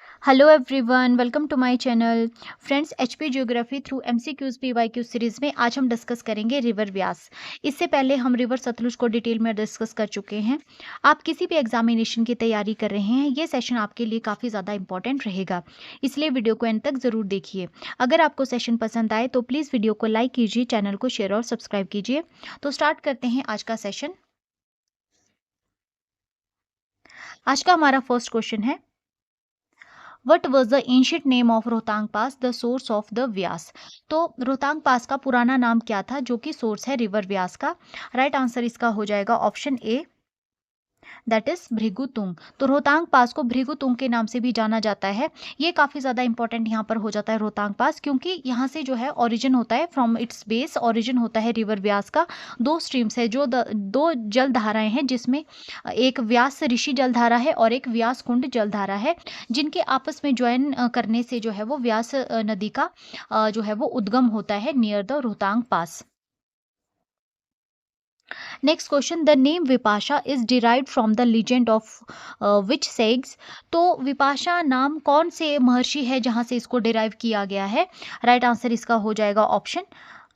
Hello everyone, welcome to my channel. Friends, HP geography through MCQs PYQ series में आज हम discuss करेंगे river व्यास। इससे पहले हम रिवर सतलुज को डिटेल में डिस्कस कर चुके हैं। आप किसी भी एग्जामिनेशन की तैयारी कर रहे हैं, ये सेशन आपके लिए काफ़ी ज़्यादा इंपॉर्टेंट रहेगा, इसलिए वीडियो को एंड तक ज़रूर देखिए। अगर आपको सेशन पसंद आए तो प्लीज़ वीडियो को लाइक कीजिए, चैनल को शेयर और सब्सक्राइब कीजिए। तो स्टार्ट करते हैं आज का सेशन। आज का हमारा फर्स्ट क्वेश्चन है, what was the ancient name of Rohtang pass the source of the Vyas. तो रोहतांग पास का पुराना नाम क्या था जो कि सोर्स है रिवर व्यास का। राइट आंसर इसका हो जाएगा ऑप्शन ए, दैट इज भृगुतुंग। तो रोहतांग पास को भृगुतुंग के नाम से भी जाना जाता है। ये काफ़ी ज़्यादा इंपॉर्टेंट यहाँ पर हो जाता है रोहतांग पास, क्योंकि यहाँ से जो है ओरिजिन होता है, फ्रॉम इट्स बेस ओरिजिन होता है रिवर व्यास का। दो स्ट्रीम्स है, जो दो जल धाराएं हैं, जिसमें एक व्यास ऋषि जलधारा है और एक व्यास कुंड जलधारा है, जिनके आपस में ज्वाइन करने से जो है वो व्यास नदी का जो है वो उद्गम होता है near the Rohtang pass. Next question, the name Vipasha is derived from the legend of which सेग्स। तो विपाशा नाम कौन से महर्षि है जहां से इसको डिराइव किया गया है। राइट आंसर इसका हो जाएगा ऑप्शन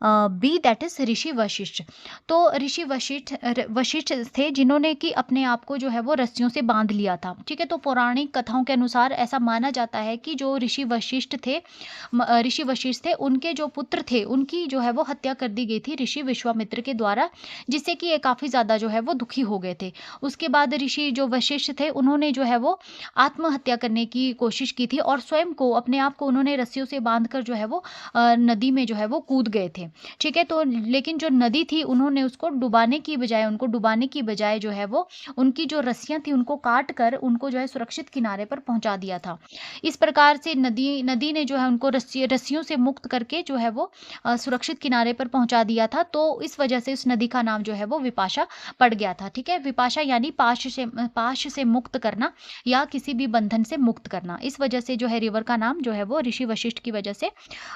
बी, दैट इज ऋषि वशिष्ठ। तो ऋषि वशिष्ठ थे जिन्होंने कि अपने आप को जो है वो रस्सियों से बांध लिया था। ठीक है, तो पौराणिक कथाओं के अनुसार ऐसा माना जाता है कि जो ऋषि वशिष्ठ थे, उनके जो पुत्र थे उनकी जो है वो हत्या कर दी गई थी ऋषि विश्वामित्र के द्वारा, जिससे कि ये काफ़ी ज़्यादा जो है वो दुखी हो गए थे। उसके बाद ऋषि जो वशिष्ठ थे उन्होंने जो है वो आत्महत्या करने की कोशिश की थी और स्वयं को, अपने आप को उन्होंने रस्सियों से बांध कर जो है वो नदी में जो है वो कूद गए थे। ठीक है, तो लेकिन जो नदी थी उन्होंने उसको डुबाने की बजाय, जो है वो उनकी जो रस्सियां थी उनको काट कर उनको जो है सुरक्षित किनारे पर पहुंचा दिया था। इस प्रकार से नदी नदी ने जो है उनको रस्सियों से मुक्त करके जो है वो सुरक्षित किनारे पर पहुंचा दिया था। तो इस वजह से उस नदी का नाम जो है वो विपाशा पड़ गया था। ठीक है, विपाशा यानी पाश से मुक्त करना या किसी भी बंधन से मुक्त करना। इस वजह से जो है रिवर का नाम जो है वो ऋषि वशिष्ठ की वजह से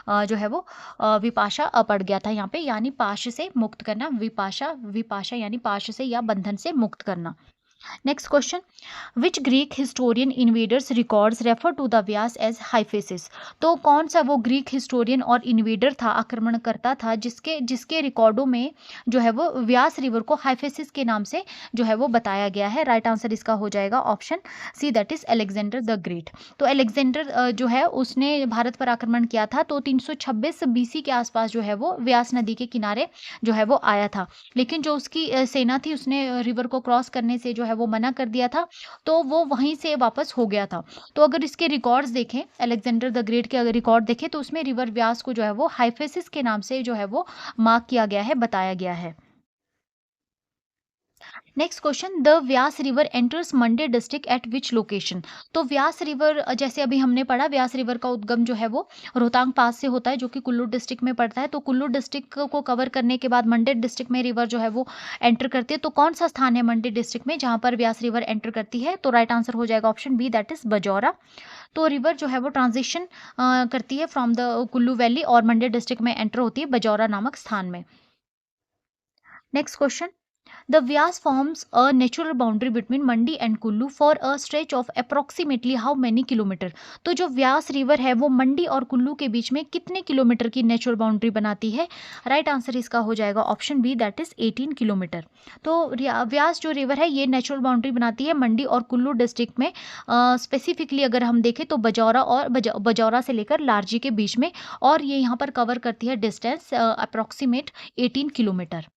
जो है वो विपाशा पड़ गया था यहाँ पे, यानी पाश से मुक्त करना। विपाशा विपाशा यानी पाश से या बंधन से मुक्त करना। Next question, which Greek historian invaders records refer to the Vyas as Hyphasis. तो कौन सा वो ग्रीक हिस्टोरियन और इन्वेडर था, आक्रमणकर्ता था, जिसके जिसके रिकॉर्डों में जो है वो व्यास रिवर को हाइफेसिस के नाम से जो है वो बताया गया है। राइट आंसर इसका हो जाएगा option C, that is Alexander the great. तो अलेक्जेंडर जो है उसने भारत पर आक्रमण किया था, तो 326 बीसी के आसपास जो है वो व्यास नदी के किनारे जो है वो आया था। लेकिन जो उसकी सेना थी उसने रिवर को क्रॉस करने से जो है वो मना कर दिया था, तो वो वहीं से वापस हो गया था। तो अगर इसके रिकॉर्ड्स देखें, अलेक्जेंडर द ग्रेट के अगर रिकॉर्ड देखें, तो उसमें रिवर व्यास को जो है वो हाइफेसिस के नाम से जो है वो मार्क किया गया है, बताया गया है। Next question, the Vyas river enters Monday district eight which location. तो व्यास रिवर, जैसे अभी हमने पढ़ा, व्यास रिवर का उद्गम जो है वो रोहतांग पास से होता है, जो कि कुल्लू डिस्ट्रिक्ट में पड़ता है। तो कुल्लू डिस्ट्रिक्ट को कवर करने के बाद मंडे डिस्ट्रिक्ट में रिवर जो है वो एंटर करती है। तो कौन सा स्थान है मंडे डिस्ट्रिक्ट में जहां पर व्यास रिवर एंटर करती है। तो राइट आंसर हो जाएगा option B, that is Bajaura. तो रिवर जो है वो ट्रांजिशन करती है फ्रॉम द कुल्लू वैली और मंडे डिस्ट्रिक्ट में एंटर होती है बजौरा नामक स्थान में। Next question, the Vyas forms a natural boundary between Mandi and Kullu for a stretch of approximately how many kilometer। तो जो व्यास रिवर है वो मंडी और कुल्लू के बीच में कितने किलोमीटर की नेचुरल बाउंड्री बनाती है। राइट आंसर इसका हो जाएगा option B, that is 18 kilometre. तो व्यास जो रिवर है ये नेचुरल बाउंड्री बनाती है मंडी और कुल्लू डिस्ट्रिक्ट में। स्पेसिफिकली अगर हम देखें तो बजौरा से लेकर लारजी के बीच में, और ये यहाँ पर कवर करती है distance approximate 18 kilometre.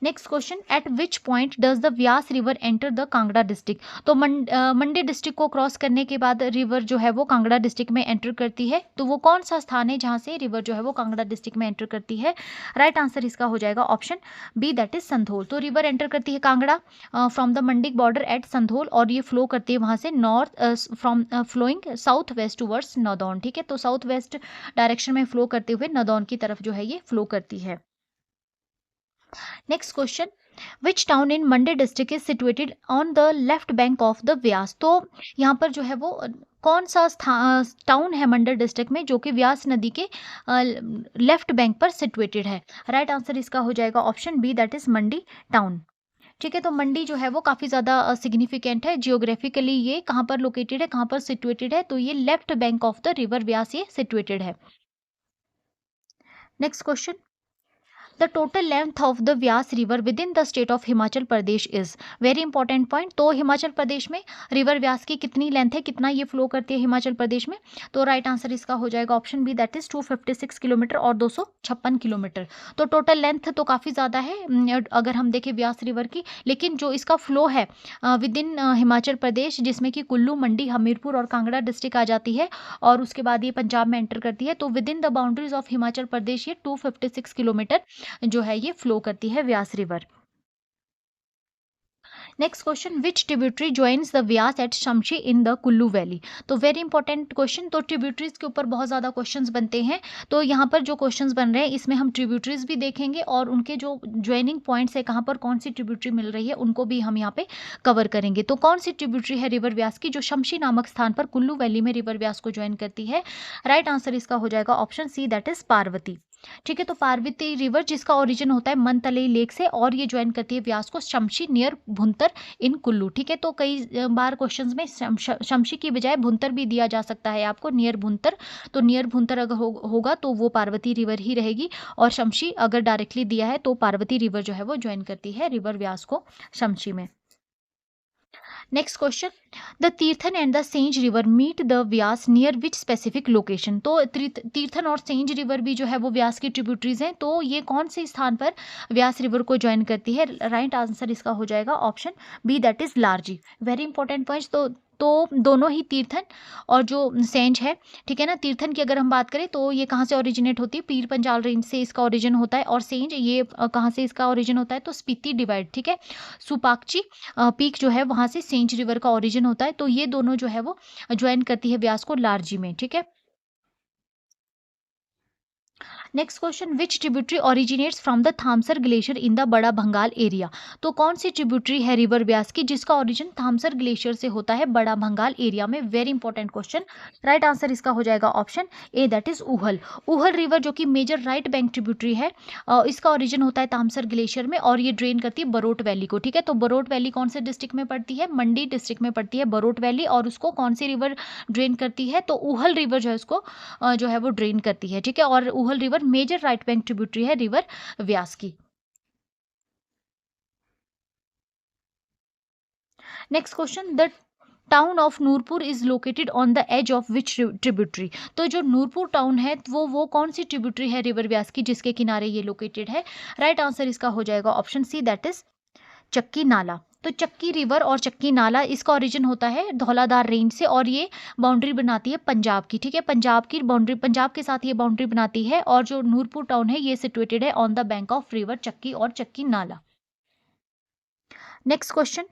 Next question, eight which point does the Vyas river enter the Kangra district. तो मंडी डिस्ट्रिक्ट को क्रॉस करने के बाद रिवर जो है वो कांगड़ा डिस्ट्रिक्ट में एंटर करती है। तो वो कौन सा स्थान है जहां से रिवर जो है वो कांगड़ा डिस्ट्रिक्ट में एंटर करती है। राइट आंसर इसका हो जाएगा option B, that is Sandhol. तो रिवर एंटर करती है Kangra from the Mandi border at Sandhol, और ये फ्लो करती है वहां से north, from flowing south west towards Nadaun. ठीक है, तो साउथ वेस्ट डायरेक्शन में फ्लो करते हुए नदौन की तरफ जो है ये फ्लो करती है। Next question, which town in Mandi district is situated on the left bank of the Vyas. तो यहाँ पर जो है वो कौन सा टाउन है मंडी डिस्ट्रिक्ट में जो कि व्यास नदी के लेफ्ट बैंक पर सिचुएटेड है। राइट आंसर इसका हो जाएगा option B, that is Mandi town. ठीक है, तो मंडी जो है वो काफ़ी ज़्यादा सिग्निफिकेंट है जियोग्राफिकली। ये कहाँ पर लोकेटेड है, कहाँ पर सिचुएटेड है, तो ये left bank of the river Vyas ये सिचुएटेड है। Next question, the total length of the Vyas river within the state of Himachal Pradesh is, very important point. तो हिमाचल प्रदेश में रिवर व्यास की कितनी लेंथ है, कितना ये फ्लो करती है हिमाचल प्रदेश में, तो राइट आंसर इसका हो जाएगा option B, that is 256 kilometre और 256 किलोमीटर। तो टोटल लेंथ तो काफ़ी ज़्यादा है अगर हम देखें व्यास रिवर की, लेकिन जो इसका फ्लो है विद इन हिमाचल प्रदेश, जिसमें कि कुल्लू, मंडी, हमीरपुर और कांगड़ा डिस्ट्रिक्ट आ जाती है और उसके बाद ये पंजाब में एंटर करती है, तो within the boundaries of Himachal Pradesh ये 256 किलोमीटर जो है ये फ्लो करती है व्यास river. Next question, which tributary joins the Vyas at Shamshi in the Kullu valley. तो वेरी इंपॉर्टेंट क्वेश्चन। तो ट्रिब्यूटरीज के ऊपर बहुत ज़्यादा क्वेश्चंस बनते हैं, तो यहाँ पर जो क्वेश्चंस बन रहे हैं इसमें हम ट्रिब्यूटरीज भी देखेंगे और उनके जो ज्वाइनिंग पॉइंट्स है, कहाँ पर कौन सी ट्रिब्यूटरी मिल रही है, उनको भी हम यहाँ पे कवर करेंगे। तो कौन सी ट्रिब्यूटरी है रिवर व्यास की जो शमशी नामक स्थान पर कुल्लू वैली में रिवर व्यास को ज्वाइन करती है, राइट आंसर इसका हो जाएगा option C, that is Parvati. ठीक है, तो पार्वती रिवर जिसका ओरिजिन होता है मनतलई लेक से और ये ज्वाइन करती है व्यास को शमशी नियर भुंतर इन कुल्लू। ठीक है, तो कई बार क्वेश्चंस में शमशी की बजाय भुंतर भी दिया जा सकता है आपको, नियर भुंतर। तो नियर भुंतर अगर होगा तो वो पार्वती रिवर ही रहेगी, और शमशी अगर डायरेक्टली दिया है तो पार्वती रिवर जो है वो ज्वाइन करती है रिवर व्यास को शमशी में। Next question, the Tirthan and the Sainj river meet the Vyas near which specific location. तो तीर्थन और सेंज रिवर भी जो है वो व्यास की ट्रिब्यूटरीज हैं, तो ये कौन से स्थान पर व्यास रिवर को ज्वाइन करती है, राइट आंसर इसका हो जाएगा option B, that is Larji. Very important point. तो दोनों ही तीर्थन और जो सेंज है, ठीक है ना, तीर्थन की अगर हम बात करें तो ये कहाँ से ओरिजिनेट होती है, पीर पंजाल रेंज से इसका ओरिजिन होता है, और सेंज ये कहाँ से इसका ओरिजिन होता है, तो स्पीति डिवाइड, ठीक है, सुपाकची पीक जो है वहाँ से सेंज रिवर का ओरिजिन होता है, तो ये दोनों जो है वो ज्वाइन करती है व्यास को लारजी में। ठीक है, next question, which tributary originates from the Thamsar glacier in the Bara Bhangal area. तो कौन सी ट्रिब्यूटरी है रिवर व्यास की जिसका ओरिजिन थामसर ग्लेशियर से होता है बड़ा भंगाल एरिया में, very important question. Right answer इसका हो जाएगा option A, that is Uhl. Uhl river जो कि मेजर राइट बैंक ट्रिब्यूटरी है, इसका ओरिजिन होता है तामसर ग्लेशियर में और ये ड्रेन करती है बरोट वैली को। ठीक है, तो बरोट वैली कौन से डिस्ट्रिक्ट में पड़ती है, मंडी डिस्ट्रिक्ट में पड़ती है बरोट वैली, और उसको कौन सी रिवर ड्रेन करती है, तो उहल रिवर जो है उसको जो है वो ड्रेन करती है। ठीक है, और Uhl river major right bank tributary है रिवर व्यास की। Next question, the town of Nurpur is located on the edge of which tributary. तो जो नूरपुर टाउन है वो कौन सी ट्रिब्यूटरी है रिवर व्यास की जिसके किनारे ये लोकेटेड है, राइट आंसर इसका हो जाएगा ऑप्शन सी, दैट इज चक्की नाला। तो चक्की रिवर और चक्की नाला इसका ओरिजिन होता है धौलाधार रेंज से और ये बाउंड्री बनाती है पंजाब की। ठीक है, पंजाब की बाउंड्री, पंजाब के साथ ये बाउंड्री बनाती है, और जो नूरपुर टाउन है ये सिचुएटेड है on the bank of river चक्की और चक्की नाला। Next question,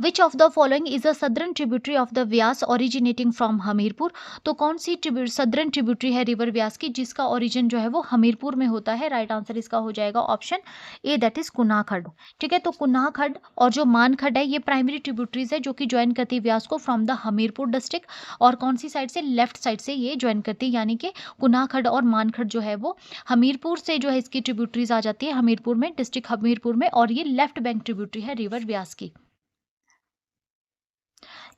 which of the following is a southern tributary of the Vyas originating from Hamirpur. तो कौन सी सदर्न ट्रिब्यूटरी है रिवर व्यास की जिसका ओरिजिन जो है वो हमीरपुर में होता है, राइट आंसर इसका हो जाएगा option A, that is Kunah Khad. ठीक है, तो कुन्हा खड्ड और जो मान खड्ड है ये प्राइमरी ट्रिब्यूटरीज है जो कि ज्वाइन करती है व्यास को फ्रॉम द हमीरपुर डिस्ट्रिक्ट, और कौन सी साइड से, लेफ्ट साइड से ये ज्वाइन करती है, यानी कि कुन्हा खड्ड और मान खड्ड जो है वो हमीरपुर से जो है इसकी ट्रिब्यूटरीज आ जाती है हमीरपुर में, डिस्ट्रिक्ट हमीरपुर में, और ये लेफ्ट बैंक ट्रिब्यूटरी है रिवर व्यास की।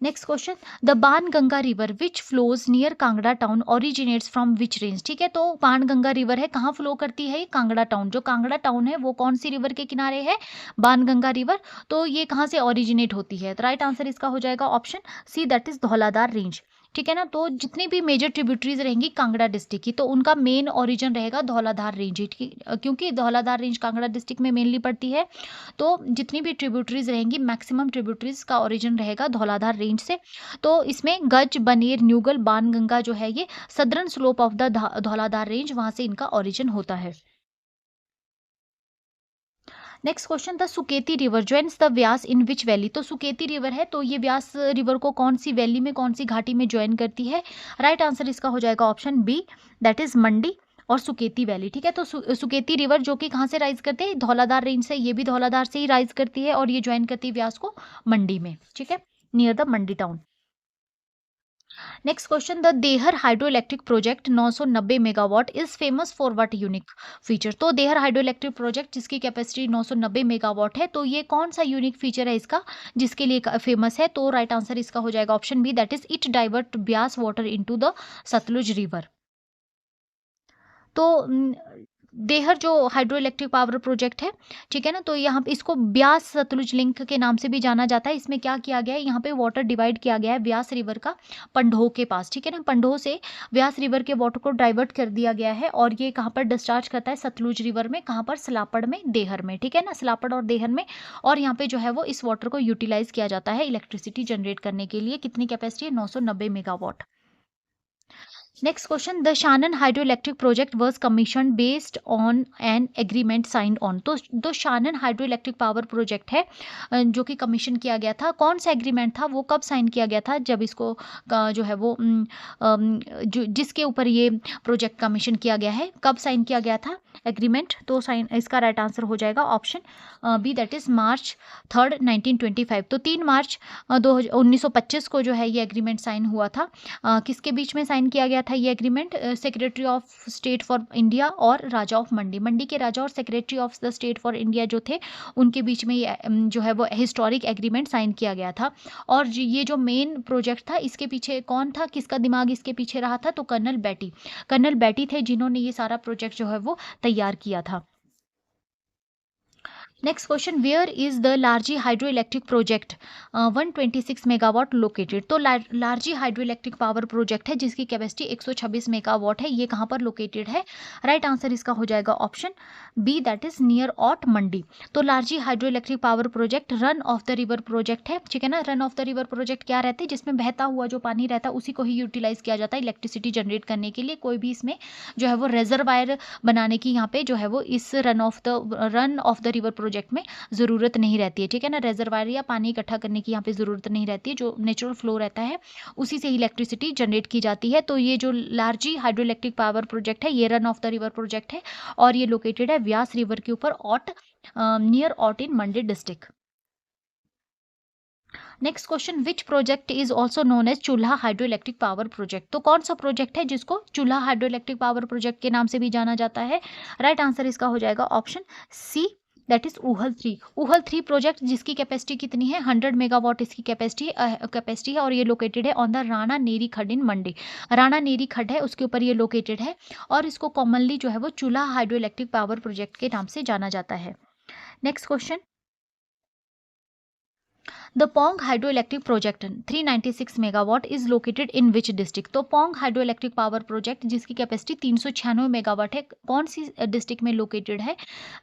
नेक्स्ट क्वेश्चन, द बाण Ganga river which flows near Kangra town originates from which range. ठीक है, तो बाण गंगा रिवर है, कहाँ फ्लो करती है, कांगड़ा टाउन। जो कांगड़ा टाउन है वो कौन सी रिवर के किनारे है, बाण गंगा रिवर, तो ये कहाँ से ओरिजिनेट होती है, तो राइट आंसर इसका हो जाएगा option C, that is Dhauladhar range. ठीक है ना, तो जितनी भी मेजर ट्रिब्यूटरीज रहेंगी कांगड़ा डिस्ट्रिक्ट की, तो उनका मेन ओरिजिन रहेगा धौलाधार रेंज, क्योंकि धौलाधार रेंज कांगड़ा डिस्ट्रिक्ट में मेनली पड़ती है, तो जितनी भी ट्रिब्यूटरीज रहेंगी मैक्सिमम ट्रिब्यूटरीज का ओरिजिन रहेगा धौलाधार रेंज से। तो इसमें गज, बनेर, न्यूगल, बाणगंगा जो है ये southern slope of the Dhauladhar range, वहां से इनका ओरिजिन होता है। Next question, the Suketi river joins the Vyas in which valley. तो सुकेती रिवर है, तो ये व्यास रिवर को कौन सी वैली में, कौन सी घाटी में ज्वाइन करती है, राइट आंसर इसका हो जाएगा ऑप्शन बी, दैट इज मंडी और सुकेती वैली। ठीक है, तो सुकेती रिवर जो कि कहाँ से राइज करते हैं, धौलाधार रेंज से, ये भी धौलाधार से ही राइज करती है और ये ज्वाइन करती है व्यास को मंडी में। ठीक है, near the Mandi town. Next question, the there hydro electric project 990 megawatt is famous for what unique feature. तो देहर हाइड्रो इलेक्ट्रिक प्रोजेक्ट जिसकी कैपेसिटी 990 मेगावाट है, तो ये कौन सा यूनिक फीचर है इसका जिसके लिए फेमस है? तो राइट आंसर इसका हो जाएगा option B, that is it divert Beas water into the Sutlej river. तो देहर जो हाइड्रो इलेक्ट्रिक पावर प्रोजेक्ट है, ठीक है ना, तो यहाँ पे इसको ब्यास सतलुज लिंक के नाम से भी जाना जाता है। इसमें क्या किया गया है, यहाँ पे वाटर डिवाइड किया गया है ब्यास रिवर का पंडोह के पास, ठीक है ना, पंडोह से ब्यास रिवर के वाटर को डाइवर्ट कर दिया गया है और ये कहाँ पर डिस्चार्ज करता है, सतलुज रिवर में, कहाँ पर, सलापड़ में, देहर में, ठीक है ना, सलापड़ और देहर में। और यहाँ पे जो है वो इस वाटर को यूटिलाइज किया जाता है इलेक्ट्रिसिटी जनरेट करने के लिए। कितनी कैपेसिटी है? 990 megawatt. Next question, the Shanan hydro electric project was commission based on an agreement signed on. तो दो Shanan hydro electric power project है जो कि कमीशन किया गया था। कौन सा एग्रीमेंट था, वो कब साइन किया गया था? जब इसको जो है वो जो जिसके ऊपर ये प्रोजेक्ट कमीशन किया गया है, कब साइन किया गया था एग्रीमेंट? तो साइन, इसका राइट आंसर हो जाएगा option B, that is March 3, 1925। तो 3 मार्च 1925 को जो है ये एग्रीमेंट साइन हुआ था। किसके बीच में साइन किया गया था ये agreement? Secretary of state for India और राजा ऑफ मंडी, मंडी के राजा और secretary of the state for India जो थे, उनके बीच में ये जो है वो हिस्टोरिक एग्रीमेंट साइन किया गया था। और ये जो मेन प्रोजेक्ट था, इसके पीछे कौन था, किसका दिमाग इसके पीछे रहा था? तो कर्नल बेटी थे जिन्होंने ये सारा प्रोजेक्ट जो है वो तैयार किया था। Next question, where is the Larji hydro electric project 126 megawatt located. तो Larji hydro electric power project है जिसकी कैपेसिटी 126 मेगावाट है, ये कहाँ पर लोकेटेड है? राइट आंसर इसका हो जाएगा option B, that is near Aut Mandi. तो Larji hydro electric power project run of the river project है, ठीक है ना। Run of the river project क्या रहते हैं? जिसमें बहता हुआ जो पानी रहता है उसी को ही यूटिलाइज किया जाता है इलेक्ट्रिसिटी जनरेट करने के लिए। कोई भी इसमें जो है वो रेजरवायर बनाने की यहाँ पे जो है वो इस run of the river project में ज़रूरत नहीं रहती है, ठीक है ना। रेजरवायर या पानी इकट्ठा करने की यहाँ पे ज़रूरत नहीं रहती है, जो नेचुरल फ्लो रहता है उसी से इलेक्ट्रिसिटी जनरेट की जाती है। तो ये जो Larji hydro electric power project है, ये run of the river project है और ये लोकेटेड है व्यास रिवर के ऊपर, near Aut in Mandi district. Next question, which project is also known as चूल्हा हाइड्रो इलेक्ट्रिक पावर प्रोजेक्ट। तो कौन सा प्रोजेक्ट है जिसको चूल्हा हाइड्रो इलेक्ट्रिक पावर प्रोजेक्ट के नाम से भी जाना जाता है? राइट आंसर इसका हो जाएगा option C, that is Uhl 3 project जिसकी कैपेसिटी कितनी है? 100 मेगावाट इसकी कैपेसिटी है और ये लोकेटेड है on the Rana Neri Khad in मंडी। राणा नेरी खड है उसके ऊपर ये लोकेटेड है और इसको कॉमनली जो है वो चूल्हा हाइड्रो इलेक्ट्रिक पावर प्रोजेक्ट के नाम से जाना जाता है। Next question, the Pong hydro electric project 396 megawatt is located in which district. तो Pong hydro electric power project जिसकी कैपेसिटी 396 मेगावाट है, कौन सी डिस्ट्रिक्ट में लोकेटेड है?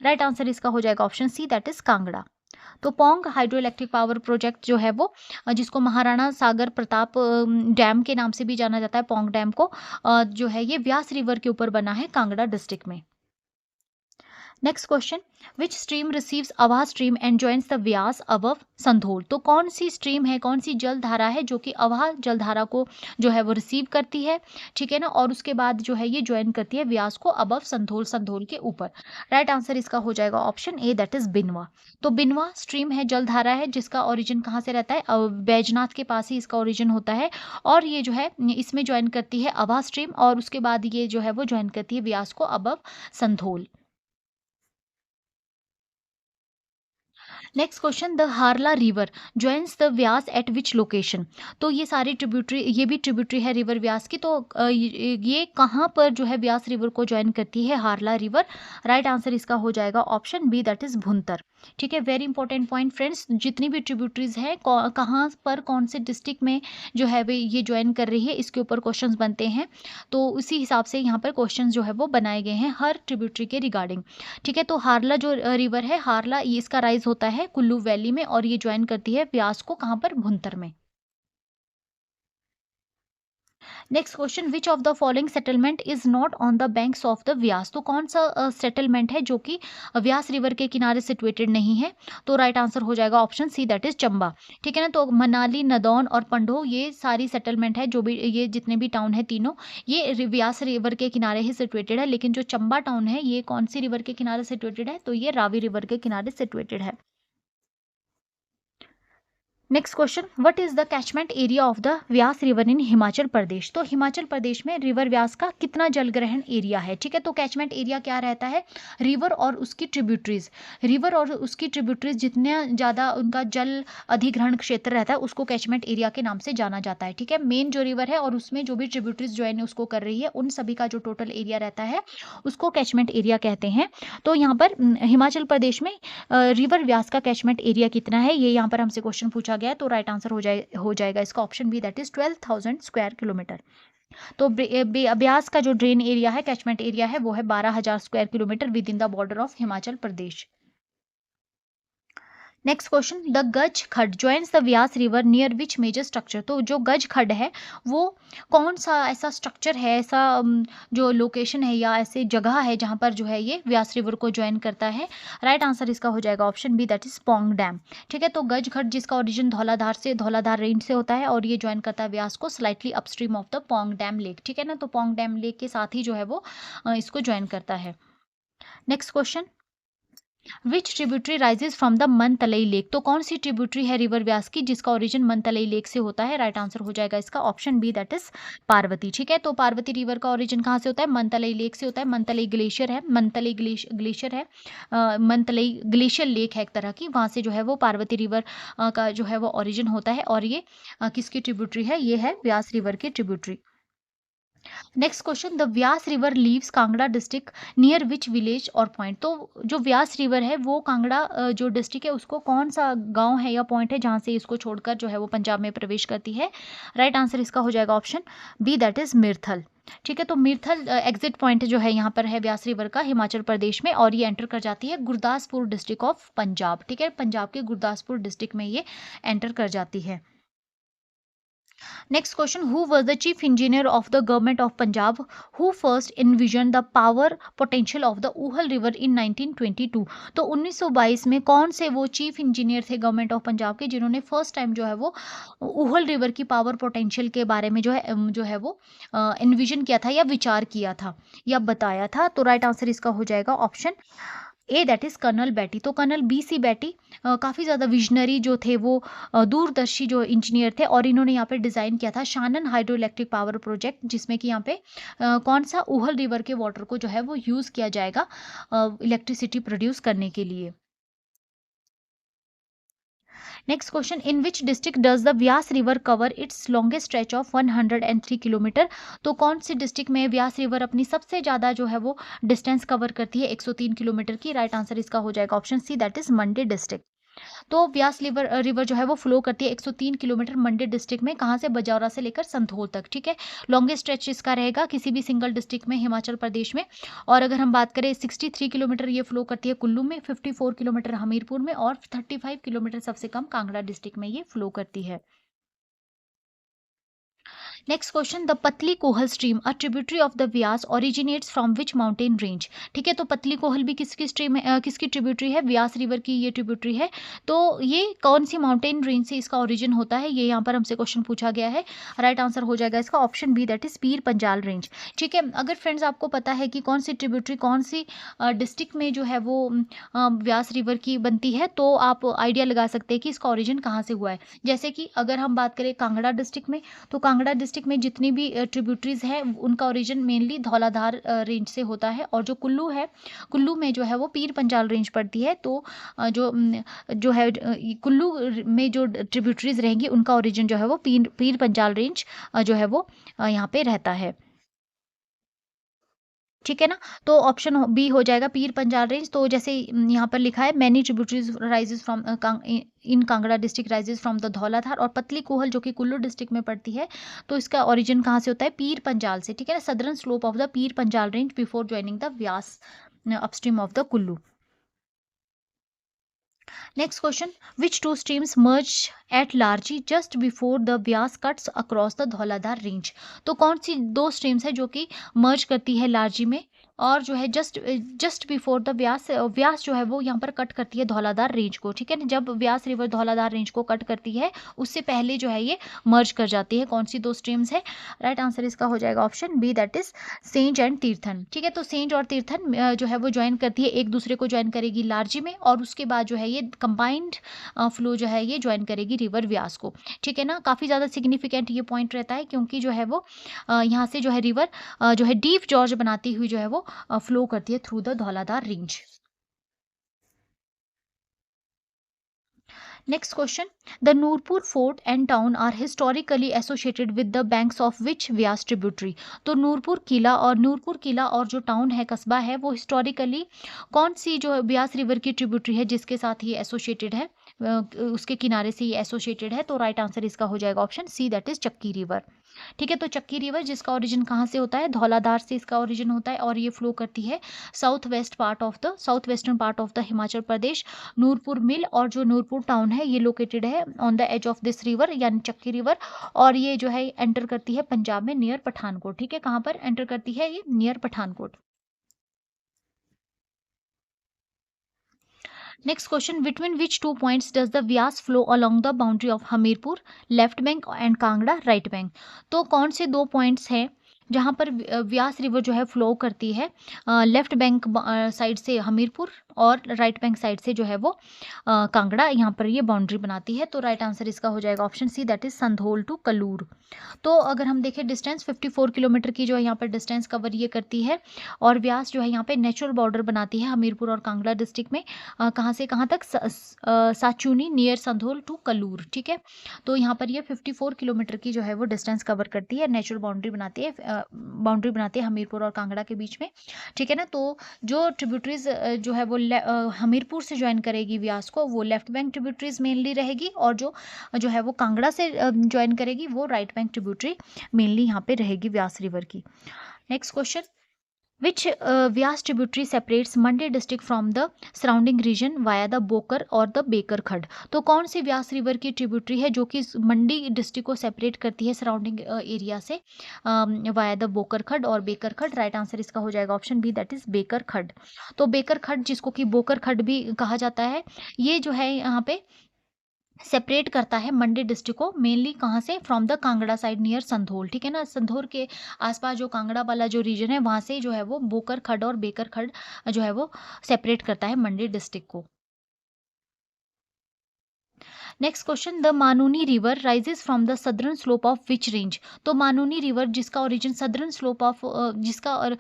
राइट आंसर इसका हो जाएगा option C, that is Kangra. तो Pong hydro electric power project जो है वो जिसको महाराणा सागर प्रताप डैम के नाम से भी जाना जाता है, पोंग डैम को, जो है ये व्यास रिवर के ऊपर बना है कांगड़ा डिस्ट्रिक्ट में। Next question, which stream receives Awah stream and joins the Vyas above Sandhol. तो कौन सी स्ट्रीम है, कौन सी जल धारा है जो कि अवाह जल धारा को जो है वो रिसीव करती है, ठीक है ना, और उसके बाद जो है ये ज्वाइन करती है व्यास को अबव संधोल के ऊपर। राइट आंसर इसका हो जाएगा option A, that is Binwa. तो बिनवा स्ट्रीम है, जल धारा है जिसका ओरिजिन कहाँ से रहता है? बैजनाथ के पास ही इसका ओरिजिन होता है और ये जो है इसमें ज्वाइन करती है अवाह स्ट्रीम और उसके बाद ये जो है वो ज्वाइन करती है व्यास को above Sandhol. Next question, the Harla river joins the Vyas at which location. तो ये सारी ट्रिब्यूटरी, ये भी ट्रिब्यूटरी है रिवर व्यास की, तो ये कहाँ पर जो है व्यास रिवर को ज्वाइन करती है हारला रिवर? राइट आंसर इसका हो जाएगा option B, that is Bhuntar. ठीक है, वेरी इंपॉर्टेंट पॉइंट फ्रेंड्स, जितनी भी ट्रिब्यूटरीज हैं कहाँ पर कौन से डिस्ट्रिक्ट में जो है वे ये ज्वाइन कर रही है, इसके ऊपर क्वेश्चंस बनते हैं। तो उसी हिसाब से यहाँ पर क्वेश्चंस जो है वो बनाए गए हैं हर ट्रिब्यूटरी के रिगार्डिंग। ठीक है, तो हारला जो रिवर है, हारला ये इसका राइज होता है कुल्लू वैली में और ये ज्वाइन करती है व्यास को कहाँ पर? भुंतर में। Next question, which of the following settlement is not on the banks of the Vyas. तो कौन सा सेटलमेंट है जो कि व्यास रिवर के किनारे सिचुएटेड नहीं है? तो राइट आंसर हो जाएगा option C, that is Chamba. ठीक है ना, तो मनाली, नदौन और पंडोह ये सारी सेटलमेंट है, जो भी ये जितने भी टाउन है तीनों, ये व्यास रिवर के किनारे ही सिचुएटेड है। लेकिन जो चंबा टाउन है ये कौन सी रिवर के किनारे सिचुएटेड है? तो ये रावी रिवर के किनारे सिचुएटेड है। Next question, what is the catchment area of the Vyas river in Himachal Pradesh. तो हिमाचल प्रदेश में रिवर व्यास का कितना जलग्रहण एरिया है। ठीक है, तो कैचमेंट एरिया क्या रहता है, रिवर और उसकी ट्रिब्यूटरीज, रिवर और उसकी ट्रिब्यूटरीज जितना ज़्यादा उनका जल अधिग्रहण क्षेत्र रहता है उसको कैचमेंट एरिया के नाम से जाना जाता है। ठीक है, मेन जो रिवर है और उसमें जो भी ट्रिब्यूटरीज ज्वाइन उसको कर रही है उन सभी का जो टोटल एरिया रहता है उसको कैचमेंट एरिया कहते हैं। तो यहाँ पर हिमाचल प्रदेश में रिवर व्यास का कैचमेंट एरिया कितना है, ये यहाँ पर हमसे क्वेश्चन पूछा गया है। तो राइट आंसर हो जाएगा इसका option B, that is 12,000 square kilometre. तो ब्यास का जो ड्रेन एरिया है, कैचमेंट एरिया है, वो है 12,000 square kilometre within the border of Himachal Pradesh. Next question, the Gaj Khad joins the Vyas river near which major structure. तो जो गज खड है वो कौन सा ऐसा स्ट्रक्चर है, ऐसा जो लोकेशन है या ऐसे जगह है जहाँ पर जो है ये व्यास रिवर को ज्वाइन करता है। राइट आंसर इसका हो जाएगा option B, that is Pong dam. ठीक है, तो गज खड जिसका ओरिजिन धौलाधार रेंज से होता है और ये ज्वाइन करता है व्यास को slightly upstream of the Pong dam lake. ठीक है ना, तो पौंग डैम लेक के साथ ही जो है वो इसको ज्वाइन करता है। Next question, which tributary rises from the Mantalai lake. तो कौन सी ट्रिब्यूटरी है रिवर व्यास की जिसका ओरिजिन मनतलई लेक से होता है। राइट आंसर हो जाएगा इसका option B, that is Parvati. ठीक है, तो पार्वती रिवर का ओरिजिन कहाँ से होता है, मनतलई लेक से होता है। मनतलई ग्लेशियर है, मनतलई ग्लेशियर है, मनतलई ग्लेशियर लेक है एक तरह की, वहाँ से जो है वो पार्वती रिवर का जो है वो ओरिजिन होता है और ये किसकी ट्रिब्यूटरी है, ये है व्यास रिवर की tributary. Next question, the Vyas river leaves Kangra district near which village और पॉइंट। तो जो व्यास रिवर है वो कांगड़ा जो डिस्ट्रिक्ट है उसको कौन सा गांव है या पॉइंट है जहां से इसको छोड़कर जो है वो पंजाब में प्रवेश करती है। राइट आंसर इसका हो जाएगा ऑप्शन बी, दैट इज मिरथल। ठीक है, तो मिरथल एग्जिट पॉइंट जो है यहाँ पर है व्यास रिवर का हिमाचल प्रदेश में और ये एंटर कर जाती है गुरदासपुर डिस्ट्रिक्ट ऑफ पंजाब। ठीक है, पंजाब के गुरदासपुर डिस्ट्रिक्ट में ये एंटर कर जाती है। Next question, who was the chief engineer of the government of Punjab who first envisioned the power potential of the Uhal river in 1922। तो 1922 में कौन से वो चीफ इंजीनियर थे गवर्नमेंट ऑफ पंजाब के जिन्होंने फर्स्ट टाइम जो है वो उहल रिवर की पावर पोटेंशियल के बारे में जो है वो एनविजन किया था या विचार किया था या बताया था। तो राइट आंसर इसका हो जाएगा option A, that is colonel Batty. तो कर्नल BC बेटी काफ़ी ज़्यादा विजनरी जो थे वो दूरदर्शी जो इंजीनियर थे और इन्होंने यहाँ पे डिज़ाइन किया था Shanan hydro electric power project जिसमें कि यहाँ पे कौन सा उहल रिवर के वाटर को जो है वो यूज़ किया जाएगा इलेक्ट्रिसिटी प्रोड्यूस करने के लिए। Next question, in which district does the Vyas river cover it's longest stretch of 103 kilometre. तो कौन सी डिस्ट्रिक्ट में व्यास रिवर अपनी सबसे ज़्यादा जो है वो डिस्टेंस कवर करती है 103 किलोमीटर की। राइट आंसर इसका हो जाएगा option C, that is Mandi district. तो व्यास रिवर जो है वो फ्लो करती है 103 किलोमीटर मंडी डिस्ट्रिक्ट में, कहाँ से, बजौरा से लेकर संधोल तक। ठीक है, लॉन्गेस्ट स्ट्रेच इसका रहेगा किसी भी सिंगल डिस्ट्रिक्ट में हिमाचल प्रदेश में। और अगर हम बात करें 63 किलोमीटर ये फ्लो करती है कुल्लू में, 54 किलोमीटर हमीरपुर में और 35 किलोमीटर सबसे कम कांगड़ा डिस्ट्रिक्ट में ये फ्लो करती है। Next question, the Patli Kuhl stream a tributary of the Vyas originates from which mountain range. ठीक है, तो पतली कोहल भी किसकी स्ट्रीम है, किसकी ट्रिब्यूटरी है, व्यास रिवर की ये ट्रिब्यूटरी है। तो ये कौन सी माउंटेन रेंज से इसका ओरिजिन होता है, ये यहाँ पर हमसे क्वेश्चन पूछा गया है। राइट आंसर हो जाएगा इसका option B, that is Pir Panjal range. ठीक है, अगर फ्रेंड्स आपको पता है कि कौन सी ट्रिब्यूटरी कौन सी डिस्ट्रिक्ट में जो है वो व्यास रिवर की बनती है तो आप आइडिया लगा सकते हैं कि इसका ओरिजिन कहाँ से हुआ है। जैसे कि अगर हम बात करें कांगड़ा डिस्ट्रिक्ट में, तो कांगड़ा डिस्ट्रिक्ट में जितनी भी ट्रिब्यूटरीज हैं उनका ओरिजिन मेनली धौलाधार रेंज से होता है और जो कुल्लू है, कुल्लू में जो है वो पीर पंजाल रेंज पड़ती है। तो जो है कुल्लू में जो ट्रिब्यूटरीज रहेंगी उनका ओरिजिन जो है वो पीर पंजाल रेंज जो है वो यहाँ पे रहता है। ठीक है ना, तो ऑप्शन बी हो जाएगा पीर पंजाल रेंज। तो जैसे यहाँ पर लिखा है many tributaries rises from in Kangra district rises from the Dhauladhar, और पतली कोहल जो कि कुल्लू डिस्ट्रिक्ट में पड़ती है तो इसका ओरिजिन कहाँ से होता है, पीर पंजाल से। ठीक है ना, southern slope of the Pir Panjal range before joining the Vyas upstream of the Kullu. Next question, which two streams merge at Larji just before the Vyas cuts across the Dhauladhar range. तो कौन सी दो स्ट्रीम्स है जो कि मर्ज करती है लार्जी में और जो है जस्ट बिफोर द व्यास, व्यास जो है वो यहाँ पर कट करती है धौलाधार रेंज को, ठीक है ना। जब व्यास रिवर धौलाधार रेंज को कट करती है उससे पहले जो है ये मर्ज कर जाती है। कौन सी दो स्ट्रीम्स है? राइट आंसर इसका हो जाएगा option B, that is Sainj and Tirthan, ठीक है। तो सेंज और तीर्थन जो है वो ज्वाइन करती है, एक दूसरे को ज्वाइन करेगी लारजी में, और उसके बाद जो है ये कंबाइंड फ्लो जो है ये ज्वाइन करेगी रिवर व्यास को, ठीक है ना। काफ़ी ज़्यादा सिग्निफिकेंट ये पॉइंट रहता है, क्योंकि जो है वो यहाँ से जो है रिवर जो है डीप जॉर्ज बनाती हुई जो है वो फ्लो करती है through the Dhauladhar range. Next question. The Nurpur fort and town are historically associated with the banks of which Vyas tributary? तो नूरपुर किला और जो टाउन है, कस्बा है, वो हिस्टोरिकली कौन सी जो व्यास रिवर की ट्रिब्यूटरी है जिसके साथ ये एसोसिएटेड है, उसके किनारे से ये एसोसिएटेड है? तो राइट आंसर इसका हो जाएगा ऑप्शन सी, दैट इज चक्की रिवर, ठीक है। तो चक्की रिवर जिसका ओरिजिन कहाँ से होता है? धौलाधार से इसका ओरिजिन होता है, और ये फ्लो करती है south western part of the Himachal Pradesh. Nurpur मिल और जो नूरपुर टाउन है ये लोकेटेड है on the edge of this river, यानी चक्की रिवर, और ये जो है एंटर करती है पंजाब में नियर पठानकोट, ठीक है। कहाँ पर एंटर करती है ये? Near Pathankot. Next question. Between which two points does the Vyas flow along the boundary of Hamirpur? Left bank and Kangra right bank. तो कौन से दो पॉइंट्स हैं जहाँ पर व्यास रिवर जो है फ्लो करती है? लेफ्ट बैंक साइड से हमीरपुर, और राइट बैंक साइड से जो है वो कांगड़ा, यहाँ पर ये बाउंड्री बनाती है। तो राइट आंसर इसका हो जाएगा option C, that is Sandhol to Kalur. तो अगर हम देखें डिस्टेंस 54 किलोमीटर की जो है यहाँ पर डिस्टेंस कवर ये करती है, और व्यास जो है यहाँ पे नेचुरल बॉर्डर बनाती है हमीरपुर और कांगड़ा डिस्ट्रिक्ट में। कहाँ से कहाँ तक? साचूनी नियर संधोल टू कलूर, ठीक है। तो यहाँ पर ये 54 किलोमीटर की जो है वो डिस्टेंस कवर करती है, नेचुरल बाउंड्री बनाती है हमीरपुर और कांगड़ा के बीच में, ठीक है ना। तो जो ट्रिब्यूटरीज जो है वो हमीरपुर से ज्वाइन करेगी व्यास को, वो लेफ्ट बैंक ट्रिब्यूटरीज मेनली रहेगी, और जो जो है वो कांगड़ा से ज्वाइन करेगी वो राइट बैंक ट्रिब्यूटरी मेनली यहाँ पे रहेगी व्यास रिवर की। Next question. Which Vyas tributary separates Mandi district from the surrounding region via the Bokar और the Bekar खड? तो कौन सी व्यास रिवर की ट्रिब्यूटरी है जो कि मंडी डिस्ट्रिक्ट को सेपरेट करती है सराउंडिंग एरिया से वाया द बोकर खड और बेकर खड? राइट आंसर इसका हो जाएगा option B, that is Bakar Khad. तो बेकर खड जिसको कि बोकर खड भी कहा जाता है, ये जो है यहाँ पे सेपरेट करता है मंडी डिस्ट्रिक्ट को मेनली कहाँ से? From the Kangra side near Sandhol, ठीक है ना। संधोल के आसपास जो कांगड़ा वाला जो रीजन है वहां से जो है वो बोकर खड और बेकर खड जो है वो सेपरेट करता है मंडी डिस्ट्रिक्ट को। Next question. The Manuni river rises from the southern slope of which range? तो मानूनी रिवर जिसका ओरिजिन सदर्न स्लोप ऑफ जिसका और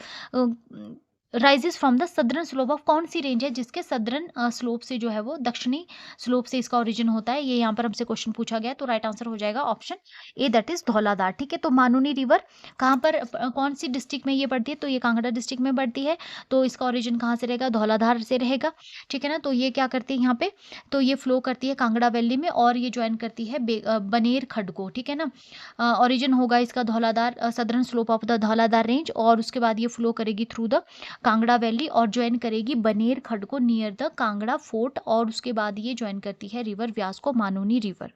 rises from the southern slope of कौन सी रेंज है जिसके सदर्न स्लोप से जो है वो दक्षिणी स्लोप से इसका ओरिजिन होता है? ये यहाँ पर हमसे क्वेश्चन पूछा गया है, तो राइट आंसर हो जाएगा option A, that is Dhauladhar, ठीक है। तो मानूनी रिवर कहाँ पर कौन सी डिस्ट्रिक्ट में ये पड़ती है? तो ये कांगड़ा डिस्ट्रिक्ट में पड़ती है, तो इसका ओरिजिन कहाँ से रहेगा? धौलाधार से रहेगा, ठीक है ना। तो ये क्या करती है यहाँ पे? तो ये फ्लो करती है कांगड़ा वैली में, और ये ज्वाइन करती है बनेर खड को, ठीक है ना। ओरिजिन होगा इसका Dhauladhar, southern slope of the Dhauladhar range, और उसके बाद ये फ्लो करेगी थ्रू द कांगड़ा वैली और ज्वाइन करेगी बनेर खड को नियर द कांगड़ा फोर्ट, और उसके बाद ये ज्वाइन करती है रिवर व्यास को, मानूनी river.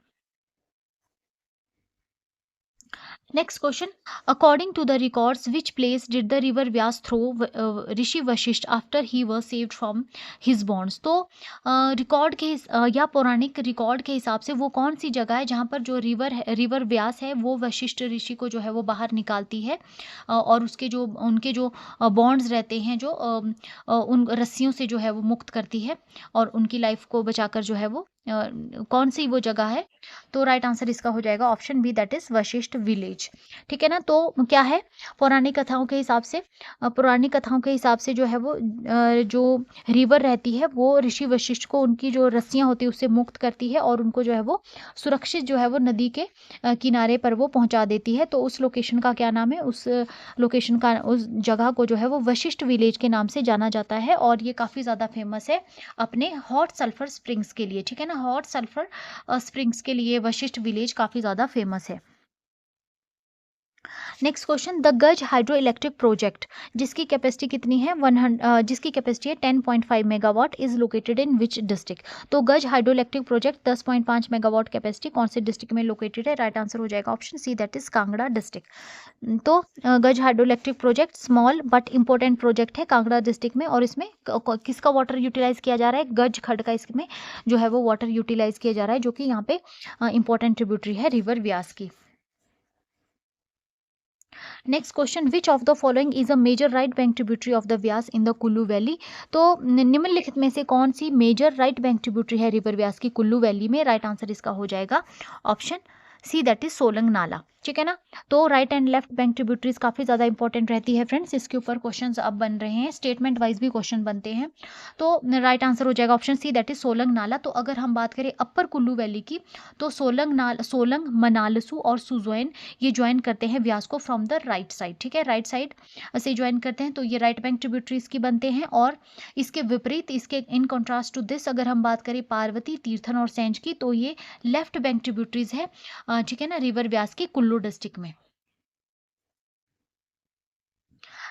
Next question. According to the records, which place did the river Vyas throw Rishi Vashisht after he was saved from his bonds? तो रिकॉर्ड के या पौराणिक रिकॉर्ड के हिसाब से वो कौन सी जगह है जहाँ पर जो रिवर व्यास है वो वशिष्ठ ऋषि को जो है वो बाहर निकालती है, और उनके जो बॉन्ड्स रहते हैं जो उन रस्सियों से जो है वो मुक्त करती है, और उनकी लाइफ को बचाकर जो है वो कौन सी वो जगह है? तो राइट आंसर इसका हो जाएगा option B, that is Vashisht village, ठीक है ना। तो क्या है? पौराणिक कथाओं के हिसाब से जो है वो जो रिवर रहती है वो ऋषि वशिष्ठ को उनकी जो रस्सियां होती है उससे मुक्त करती है, और उनको जो है वो सुरक्षित जो है वो नदी के किनारे पर वो पहुंचा देती है। तो उस लोकेशन का क्या नाम है? उस जगह को जो है वो वशिष्ठ विलेज के नाम से जाना जाता है, और ये काफ़ी ज़्यादा फेमस है अपने हॉट सल्फर स्प्रिंग्स के लिए, ठीक है ना। हॉट सल्फर स्प्रिंग्स के लिए वशिष्ठ विलेज काफ़ी ज़्यादा फेमस है। नेक्स्ट क्वेश्चन, द गज हाइड्रो इलेक्ट्रिक प्रोजेक्ट जिसकी कैपेसिटी कितनी है, जिसकी कैपेसिटी है 10.5 megawatt, is located in which district. तो Gaj hydro electric project 10.5 megawatt capacity कौन से डिस्ट्रिक्ट में लोकेटेड है? राइट आंसर हो जाएगा option C, that is Kangra district. तो Gaj hydro electric project small but important project है कांगड़ा डिस्ट्रिक्ट में, और इसमें किसका वाटर यूटिलाइज किया जा रहा है? गज खड का इसमें जो है वो वाटर यूटिलाइज किया जा रहा है, जो कि यहाँ पे इंपॉर्टेंट ट्रिब्यूटरी है रिवर व्यास की। Next question, which of the following is a major right bank tributary of the Vyas in the Kullu valley. तो निम्नलिखित में से कौन सी मेजर राइट बैंक ट्रिब्यूटरी है रिवर व्यास की कुल्लू वैली में? राइट आंसर इसका हो जाएगा option C, that is Solang Nala. ठीक है ना। तो right and left bank tributaries काफी ज्यादा इंपॉर्टेंट रहती है फ्रेंड्स, इसके ऊपर क्वेश्चंस अब बन रहे हैं, स्टेटमेंट वाइज भी क्वेश्चन बनते हैं। तो राइट आंसर हो जाएगा option C, that is Solang Nala. तो अगर हम बात करें अपर कुल्लू वैली की, तो सोलंग, मनालसू और सुजोइन ये ज्वाइन करते हैं व्यास को फ्रॉम द राइट साइड। ठीक है, राइट साइड से ज्वाइन करते हैं, तो ये राइट बैंक ट्रिब्यूटरीज की बनते हैं। और इसके विपरीत, इसके इन कॉन्ट्रास्ट टू दिस, अगर हम बात करें पार्वती, तीर्थन और सेंज की, तो ये लेफ्ट बैंक ट्रिब्यूटरीज है, ठीक है ना, रिवर व्यास की कुल्लू डिस्ट्रिक्ट में।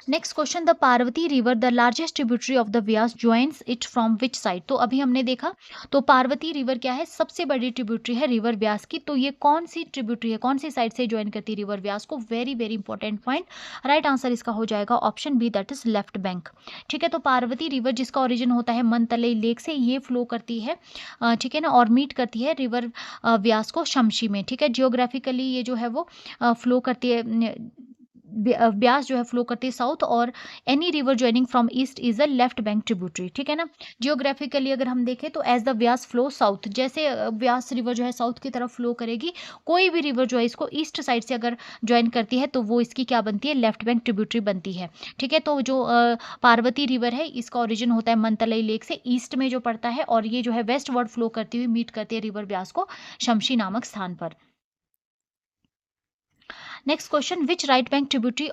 Next question, the Parvati river the largest tributary of the Vyas joins it from which side. तो अभी हमने देखा, तो पार्वती रिवर क्या है? सबसे बड़ी ट्रिब्यूटरी है रिवर व्यास की। तो ये कौन सी ट्रिब्यूटरी है, कौन सी साइड से ज्वाइन करती है रिवर व्यास को? Very very important point. Right answer इसका हो जाएगा option B, that is left bank. ठीक है, तो पार्वती रिवर जिसका ओरिजिन होता है मनतलई लेक से, ये फ्लो करती है, ठीक है ना, और मीट करती है रिवर व्यास को शमशी में। ठीक है, जियोग्राफिकली ये जो है वो फ्लो करती है, ब्यास जो है फ्लो करती है साउथ, और any river joining from east is a left bank tributary. ठीक है ना, जियोग्राफिकली अगर हम देखें तो as the Beas flow south, जैसे ब्यास रिवर जो है साउथ की तरफ फ्लो करेगी, कोई भी रिवर जो है इसको ईस्ट साइड से अगर ज्वाइन करती है तो वो इसकी क्या बनती है? लेफ्ट बैंक ट्रिब्यूटरी बनती है। ठीक है, तो जो पार्वती रिवर है इसका ओरिजिन होता है मनतलई लेक से, ईस्ट में जो पड़ता है, और ये जो है वेस्ट वर्ड फ्लो करती हुई मीट करती है रिवर ब्यास को शमशी नामक स्थान पर। Next question, which right bank tributary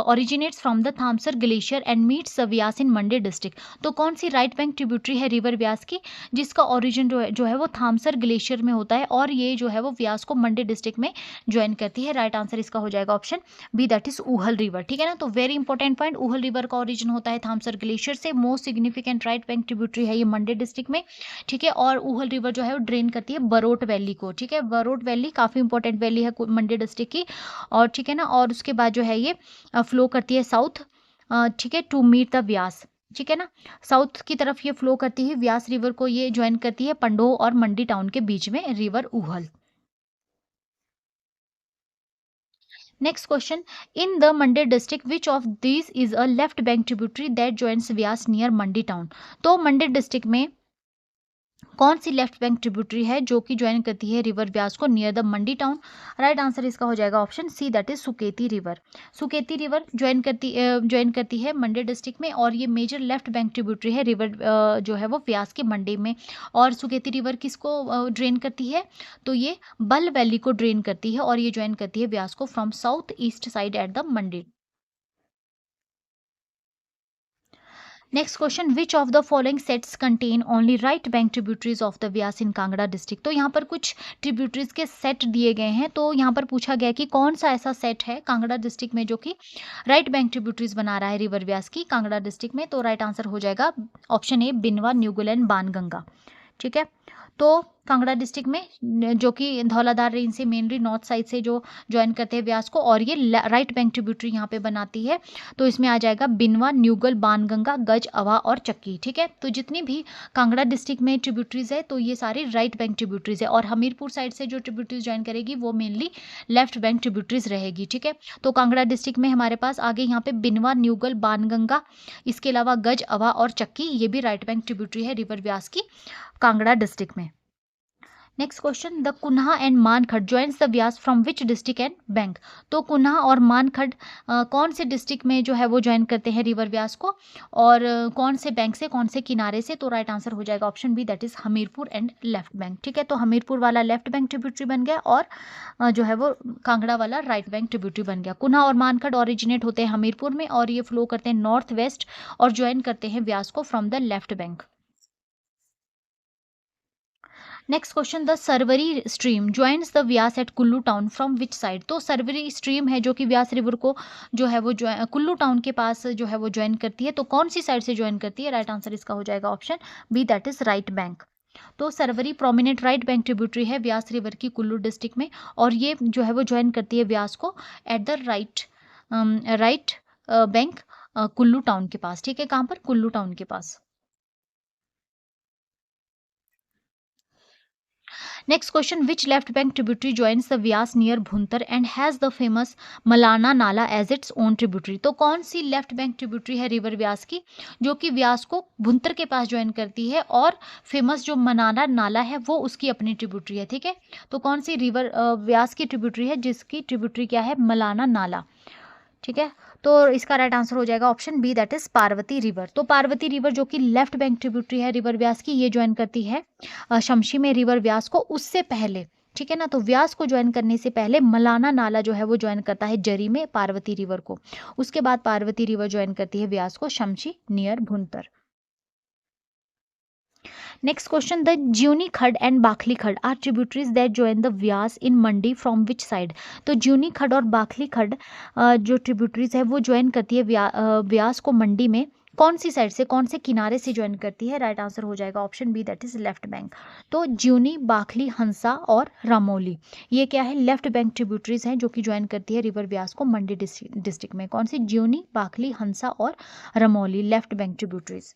originates from the Thamsar glacier and meets the Vyas in Mandi district. तो कौन सी राइट बैंक ट्रिब्यूटरी है रिवर व्यास की जिसका ओरिजिन जो है वो थामसर ग्लेशियर में होता है, और ये जो है वो व्यास को मंडी डिस्ट्रिक्ट में ज्वाइन करती है? राइट आंसर इसका हो जाएगा option B, that is Uhl river. ठीक है ना, तो very important point, Uhl river का ओरिजिन होता है थामसर ग्लेशियर से, most significant right bank tributary है ये मंडी डिस्ट्रिक्ट में। ठीक है, और ऊहल रिवर जो है वो ड्रेन करती है बरोट वैली को। ठीक है, बरोट वैली काफी इंपॉर्टेंट वैली है मंडी डिस्ट्रिक्ट की, और ठीक है ना, और उसके बाद जो है ये फ्लो करती है साउथ, ठीक है, टू मीट द व्यास। ठीक है ना, साउथ की तरफ ये फ्लो करती है व्यास रिवर को, ये ज्वाइन करती है पंडोह और मंडी टाउन के बीच में river Uhl. Next question, in the Mandi district which of these is a left bank tributary that joins Vyas near Mandi town. तो मंडी डिस्ट्रिक्ट में कौन सी लेफ्ट बैंक ट्रिब्यूटरी है जो कि ज्वाइन करती है रिवर व्यास को near the Mandi town? Right answer इसका हो जाएगा option C, that is Suketi river. Suketi river join करती है मंडी डिस्ट्रिक्ट में, और ये मेजर लेफ्ट बैंक ट्रिब्यूटरी है रिवर जो है वो व्यास के मंडी में। और सुकेती रिवर किसको ड्रेन करती है? तो ये बल वैली को ड्रेन करती है, और ये ज्वाइन करती है व्यास को from south east side at the Mandi. Next question, which of the following sets contain only right bank tributaries of the Vyas in Kangra district. तो यहाँ पर कुछ ट्रिब्यूटरीज के सेट दिए गए हैं, तो यहाँ पर पूछा गया कि कौन सा ऐसा सेट है कांगड़ा डिस्ट्रिक्ट में जो कि राइट बैंक ट्रिब्यूटरीज बना रहा है रिवर व्यास की कांगड़ा डिस्ट्रिक्ट में। तो राइट आंसर हो जाएगा option A, Binwa, Neugal and Banganga. ठीक है, तो कांगड़ा डिस्ट्रिक्ट में जो कि धौलाधार रेंज से मेनली नॉर्थ साइड से जो ज्वाइन करते हैं व्यास को, और ये राइट बैंक ट्रिब्यूटरी यहाँ पे बनाती है, तो इसमें आ जाएगा बिनवा, न्यूगल, बाणगंगा, गज, अवा और चक्की। ठीक है, तो जितनी भी कांगड़ा डिस्ट्रिक्ट में ट्रिब्यूटरीज है तो ये सारी राइट बैंक ट्रिब्यूटरीज है, और हमीरपुर साइड से जो ट्रिब्यूटरीज ज्वाइन करेगी वो मेनली लेफ्ट बैंक ट्रिब्यूटरीज रहेगी। ठीक है, तो कांगड़ा डिस्ट्रिक्ट में हमारे पास आगे यहाँ पे बिनवा, न्यूगल, बाणगंगा, इसके अलावा गज, अवा और चक्की, ये भी राइट बैंक ट्रिब्यूटरी है रिवर व्यास की कांगड़ा डिस्ट्रिक्ट में। Next question, the Kunah and Mankhad joins the Vyas from which district and bank. तो कुन्हा और मानखड कौन से डिस्ट्रिक्ट में जो है वो ज्वाइन करते हैं रिवर व्यास को, और कौन से बैंक से, कौन से किनारे से? तो राइट आंसर हो जाएगा option B, that is Hamirpur and left bank. ठीक है, तो हमीरपुर वाला लेफ्ट बैंक ट्रिब्यूटरी बन गया, और जो है वो कांगड़ा वाला राइट बैंक ट्रिब्यूटरी बन गया। कुन्हा और मानखड ओरिजिनेट होते हैं हमीरपुर में, और ये फ्लो करते हैं नॉर्थ वेस्ट और ज्वाइन करते हैं व्यास को from the left bank. Next question, the Sarvari stream joins the Vyas at Kullu town from which side. तो सरवरी स्ट्रीम है जो कि व्यास रिवर को जो है वो कुल्लू टाउन के पास जो है वो ज्वाइन करती है, तो कौन सी साइड से ज्वाइन करती है? राइट आंसर इसका हो जाएगा option B, that is right bank. तो Sarvari prominent right bank tributary है व्यास रिवर की कुल्लू डिस्ट्रिक्ट में, और ये जो है वो ज्वाइन करती है व्यास को at the right bank Kullu town के पास। ठीक है, कहाँ पर? कुल्लू टाउन के पास। Next question, which left bank tributary joins the Vyas near Bhuntar and has the famous Malana Nala as its own tributary. तो कौन सी लेफ्ट बैंक ट्रिब्यूटरी है रिवर व्यास की जो कि व्यास को भुंतर के पास ज्वाइन करती है, और फेमस जो मलाना नाला है वो उसकी अपनी ट्रिब्यूटरी है। ठीक है, तो कौन सी रिवर व्यास की ट्रिब्यूटरी है जिसकी ट्रिब्यूटरी क्या है? मलाना नाला। ठीक है, तो इसका राइट आंसर हो जाएगा option B, that is Parvati river. तो पार्वती रिवर जो कि लेफ्ट बैंक ट्रिब्यूटरी है रिवर व्यास की, ये ज्वाइन करती है शमशी में रिवर व्यास को उससे पहले। ठीक है ना, तो व्यास को ज्वाइन करने से पहले मलाना नाला जो है वो ज्वाइन करता है जरी में पार्वती रिवर को, उसके बाद पार्वती रिवर ज्वाइन करती है व्यास को Shamshi near Bhuntar. Next question, the Juni Khad and Bakhli Khad are tributaries that join the Vyas in Mandi from which side. तो ज्यूनी खड और बाखली खड जो ट्रिब्यूटरीज है वो ज्वाइन करती है व्यास को मंडी में कौन सी साइड से, कौन से किनारे से ज्वाइन करती है? राइट आंसर हो जाएगा option B, that is left bank. तो ज्यूनी, बाखली, हंसा और रामोली, ये क्या है? लेफ्ट बैंक ट्रिब्यूटरीज हैं जो कि ज्वाइन करती है रिवर व्यास को मंडी डिस्ट्रिक्ट में। कौन सी? ज्यूनी, बाखली, हंसा और Ramoli, left bank tributaries.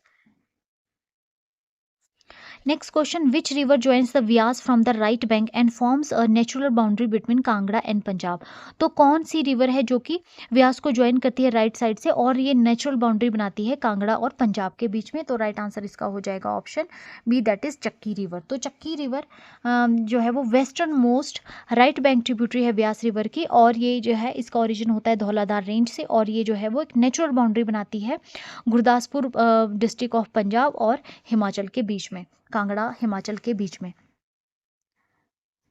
Next question, which river joins the Vyas from the right bank and forms a natural boundary between Kangra and Punjab. तो कौन सी रिवर है जो कि व्यास को ज्वाइन करती है राइट साइड से और ये नेचुरल बाउंड्री बनाती है कांगड़ा और पंजाब के बीच में? तो राइट आंसर इसका हो जाएगा ऑप्शन बी, दैट इज चक्की रिवर। तो चक्की रिवर जो है वो western most right bank tributary है व्यास रिवर की, और ये जो है इसका ओरिजिन होता है धौलाधार रेंज से, और ये जो है वो एक नेचुरल बाउंड्री बनाती है गुरदासपुर डिस्ट्रिक्ट ऑफ पंजाब और हिमाचल के बीच में, कांगड़ा हिमाचल के बीच में।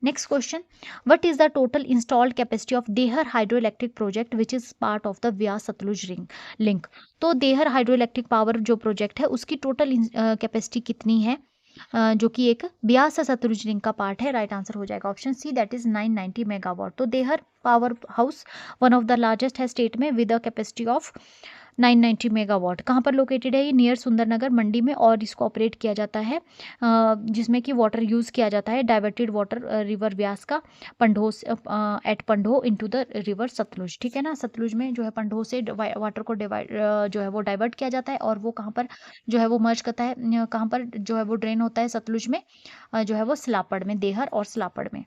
Next question, what is the total installed capacity of Dehar hydro electric project which is part of the Vyas Sutlej link. तो देहर हाइड्रो इलेक्ट्रिक पावर जो प्रोजेक्ट है उसकी टोटल कैपेसिटी कितनी है जो कि एक ब्यास सतलुज लिंक का पार्ट है? राइट आंसर हो जाएगा option C, that is 990 megawatt. तो Dehar power house one of the largest है स्टेट में with a capacity of 990 megawatt. कहाँ पर लोकेटेड है ये? नियर सुंदरनगर मंडी में, और इसको ऑपरेट किया जाता है जिसमें कि वाटर यूज़ किया जाता है डाइवर्टेड वाटर रिवर व्यास का Pandoh at Pandoh into the river Satluj. ठीक है ना, सतलुज में जो है पंडो से वाटर को डिवाइड जो है वो डाइवर्ट किया जाता है, और वो कहाँ पर जो है वो मर्ज करता है, कहाँ पर जो है वो ड्रेन होता है सतलुज में जो है वो सलापड़ में, देहर और सलापड़ में।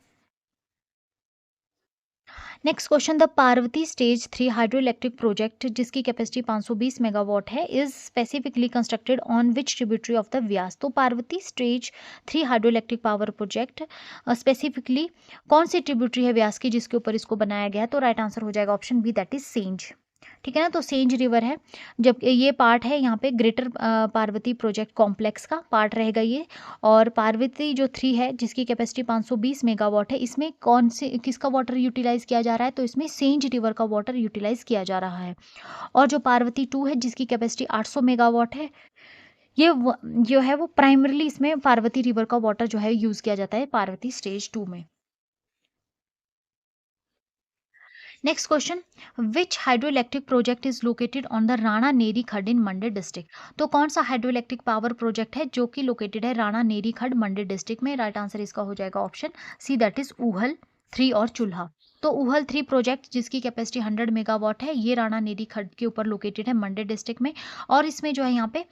Next question, the Parvati stage 3 hydro electric project जिसकी कैपेसिटी 520 मेगावाट है is specifically constructed on which tributary of the Vyas. तो Parvati stage 3 hydro electric power project specifically कौन सी ट्रिब्यूटरी है व्यास की जिसके ऊपर इसको बनाया गया है? तो राइट आंसर हो जाएगा option B, that is Sainj. ठीक है ना, तो सेंज रिवर है, जब ये पार्ट है यहाँ पे ग्रेटर पार्वती प्रोजेक्ट कॉम्प्लेक्स का पार्ट रहेगा ये, और पार्वती जो 3 है जिसकी कैपेसिटी 520 मेगावाट है, इसमें कौन से किसका वाटर यूटिलाइज किया जा रहा है? तो इसमें सेंज रिवर का वाटर यूटिलाइज किया जा रहा है। और जो पार्वती 2 है जिसकी कैपेसिटी 800 मेगावाट है, ये जो है वो प्राइमरली इसमें पार्वती रिवर का वाटर जो है यूज किया जाता है पार्वती स्टेज 2 में। Next question, which hydro electric project is located on the Rana Neri Khad in Mandi district. तो कौन सा हाइड्रो इलेक्ट्रिक पावर प्रोजेक्ट है जो कि लोकेटेड है राणा नेरी खड मंडी डिस्ट्रिक्ट में? राइट आंसर इसका हो जाएगा option C, that is Uhl 3 और चूल्हा। तो ऊहल 3 प्रोजेक्ट जिसकी कैपेसिटी 100 मेगावाट है, ये राणा नेरी खड के ऊपर लोकेटेड है मंडी डिस्ट्रिक्ट में, और इसमें जो है यहाँ पे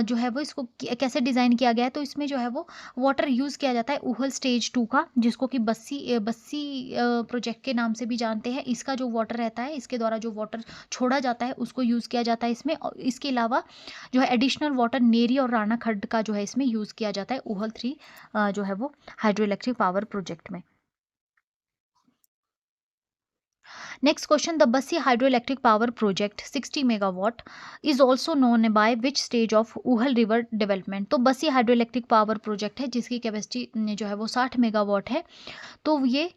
जो है वो इसको कैसे डिज़ाइन किया गया है? तो इसमें जो है वो वाटर यूज़ किया जाता है ऊहल स्टेज 2 का, जिसको कि बस्सी बस्सी प्रोजेक्ट के नाम से भी जानते हैं। इसका जो वाटर रहता है, इसके द्वारा जो वाटर छोड़ा जाता है उसको यूज़ किया जाता है इसमें, और इसके अलावा जो है एडिशनल वाटर नेरी और राणा खड्ड का जो है इसमें यूज़ किया जाता है ऊहल 3 जो है वो हाइड्रो इलेक्ट्रिक पावर प्रोजेक्ट में। Next question, the Bassi hydro electric power project 60 megawatt is also known by which stage of Uhl river development. तो Bassi hydro electric power project है जिसकी कैपेसिटी जो है वो 60 मेगावाट है, तो ये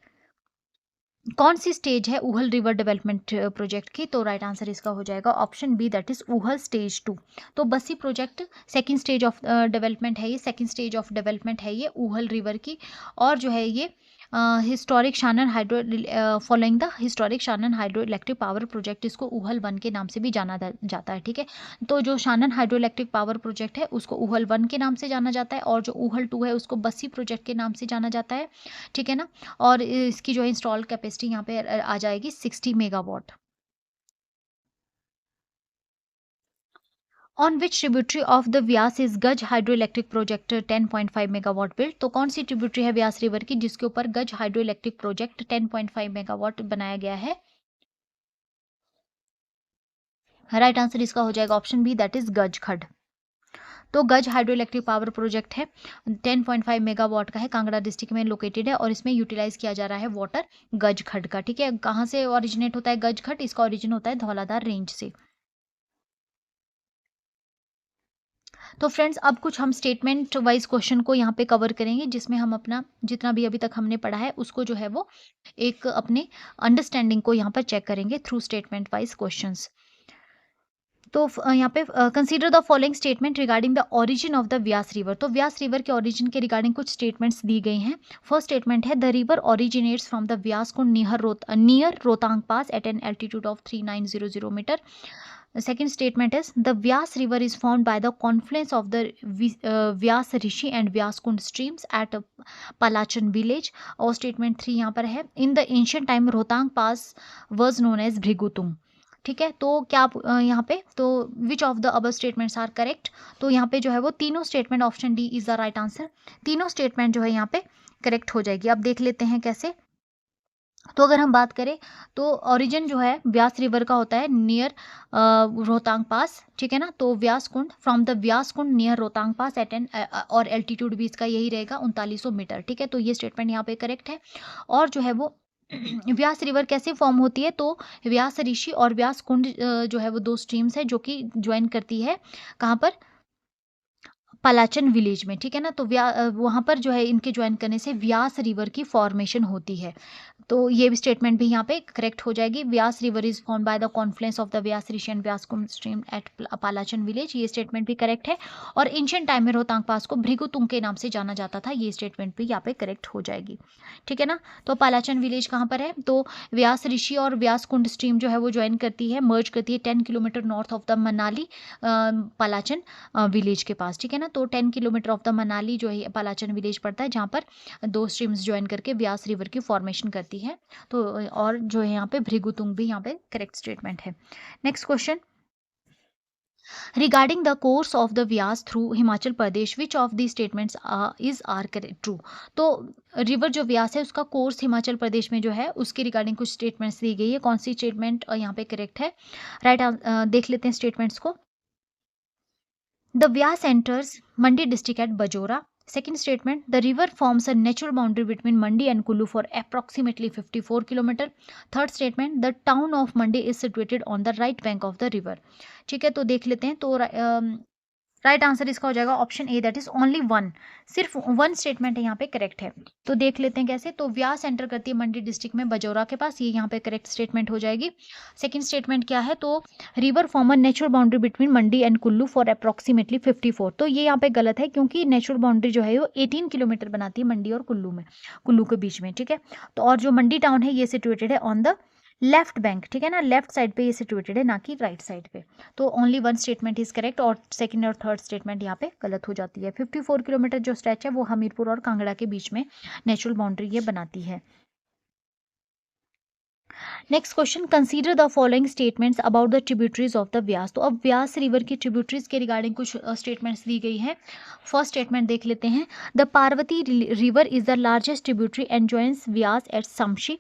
कौन सी स्टेज है ऊहल रिवर डेवलपमेंट प्रोजेक्ट की? तो राइट आंसर इसका हो जाएगा option B, that is Uhl stage 2। तो Bassi project second stage of development है, ये सेकंड स्टेज ऑफ डेवलपमेंट है ये ऊहल रिवर की। और जो है ये historic Shanan hydro following the historic Shanan hydro electric power project, इसको ऊहल 1 के नाम से भी जाना जाता है। ठीक है, तो जो Shanan hydro electric power project है उसको ऊहल 1 के नाम से जाना जाता है, और जो ऊहल 2 है उसको बस्सी प्रोजेक्ट के नाम से जाना जाता है। ठीक है ना, और इसकी जो इंस्टॉल कैपेसिटी यहाँ पे आ जाएगी 60 megawatt. On which tributary of the Vyas is Gaj hydro electric project 10.5 megawatt build? तो कौन सी ट्रिब्यूटरी है व्यास रिवर की जिसके ऊपर गज हाइड्रो इलेक्ट्रिक प्रोजेक्ट 10.5 मेगावाट बनाया गया है? राइट आंसर इसका हो जाएगा ऑप्शन बी, दैट इज गज खड। तो Gaj hydro electric power project है, 10.5 मेगावाट का है, कांगड़ा डिस्ट्रिक्ट में लोकेटेड है, और इसमें यूटिलाइज किया जा रहा है वाटर गज खड का। ठीक है, कहाँ से ओरिजिनेट होता है गज खड? इसका ओरिजिन होता है धौलाधार रेंज से। तो फ्रेंड्स अब कुछ हम स्टेटमेंट वाइज क्वेश्चन को यहाँ पे कवर करेंगे, जिसमें हम अपना जितना भी अभी तक हमने पढ़ा है उसको जो है वो एक अपने अंडरस्टैंडिंग को यहाँ पर चेक करेंगे थ्रू स्टेटमेंट वाइज क्वेश्चंस। तो यहाँ पे consider the following statement regarding the origin of the Vyas river. तो व्यास रिवर के ओरिजिन के रिगार्डिंग कुछ स्टेटमेंट्स दी गई हैं। फर्स्ट स्टेटमेंट है the river originates from the Vyas Kund near Rohtang pass at an altitude of 3900 metre. Second statement is the Vyas river is formed by the confluence of the Vyas Rishi and Vyas Kund streams at Palachan village. और statement 3 यहाँ पर है in the ancient time Rohtang pass was known as भृगुतुंग। ठीक है, तो क्या यहाँ पे तो which of the above statements are correct? तो यहाँ पे जो है वो तीनों statement, option D is the right answer. तीनों स्टेटमेंट जो है यहाँ पे करेक्ट हो जाएगी। अब देख लेते हैं कैसे। तो अगर हम बात करें तो ओरिजिन जो है व्यास रिवर का होता है नियर रोहतांग पास। ठीक है ना, तो Vyas Kund from the Vyas Kund near Rohtang pass at an और एल्टीट्यूड भी इसका यही रहेगा 3900 मीटर। ठीक है, तो ये स्टेटमेंट यहाँ पे करेक्ट है। और जो है वो व्यास रिवर कैसे फॉर्म होती है? तो व्यास ऋषि और व्यास कुंड जो है वो दो स्ट्रीम्स है जो कि ज्वाइन करती है कहाँ पर? पलाचन विलेज में। ठीक है ना, तो वहाँ पर जो है इनके ज्वाइन करने से व्यास रिवर की फॉर्मेशन होती है। तो ये भी स्टेटमेंट भी यहाँ पे करेक्ट हो जाएगी। Vyas river is form by the confluence of the Vyas Rishi and Vyas Kund stream at Palachan village, ये स्टेटमेंट भी करेक्ट है। और एंशिएंट टाइम में रोहतांग पास को भृगुतुंग के नाम से जाना जाता था, ये स्टेटमेंट भी यहाँ पे करेक्ट हो जाएगी। ठीक है ना, तो पालाचन विलेज कहाँ पर है? तो व्यास ऋषि और व्यास कुंड स्ट्रीम जो है वो ज्वाइन करती है, मर्ज करती है 10 kilometre north of the Manali Palachan village के पास। ठीक है ना, तो 10 किलोमीटर ऑफ द मनाली जो है पालाचन विलेज पड़ता है, जहाँ पर दो स्ट्रीम्स ज्वाइन करके व्यास रिवर की फॉर्मेशन करती है। तो और जो है यहाँ पे भृगुतुंग भी यहाँ पे करेक्ट स्टेटमेंट है। Next question, regarding the course of the Beas through Himachal Pradesh which of the statements is are correct true? तो रिवर जो व्यास है उसका कोर्स हिमाचल प्रदेश में जो है उसके रिगार्डिंग कुछ स्टेटमेंट्स दी गई है, कौन सी स्टेटमेंट यहाँ पे करेक्ट है? राइट देख लेते हैं स्टेटमेंट्स को। The Vyas enters Mandi district at Bajora. Second statement, the river forms a natural boundary between Mandi and Kullu for approximately 54 km. Third statement, the town of Mandi is situated on the right bank of the river. ठीक है, तो देख लेते हैं। तो right answer इसका हो जाएगा option A, that is only one. सिर्फ वन स्टेटमेंट यहाँ पे करेक्ट है। तो देख लेते हैं कैसे। तो व्यास एंटर करती है मंडी डिस्ट्रिक्ट में बजौरा के पास, ये यहाँ पे करेक्ट स्टेटमेंट हो जाएगी। सेकंड स्टेटमेंट क्या है? तो river form a natural boundary between Mandi and Kullu for approximately 54। तो ये यहाँ पे गलत है, क्योंकि नेचुरल बाउंड्री जो है वो 18 किलोमीटर बनाती है मंडी और कुल्लू के बीच में। ठीक है, तो और जो मंडी टाउन है ये सिचुएटेड है ऑन द लेफ्ट बैंक। ठीक है ना, लेफ्ट साइड पे ये सिचुएटेड है, ना कि राइट साइड पे। तो only one statement is correct, और सेकंड और थर्ड स्टेटमेंट यहाँ पे गलत हो जाती है। 54 किलोमीटर जो स्ट्रेच है वो हमीरपुर और कांगड़ा के बीच में नेचुरल बाउंड्री ये बनाती है। Next question, consider the following statements about the tributaries of the Vyas. तो अब व्यास रिवर की ट्रिब्यूटरीज के रिगार्डिंग कुछ स्टेटमेंट्स दी गई है। फर्स्ट स्टेटमेंट देख लेते हैं, the Parvati river is the largest tributary and joins Vyas at Samshi.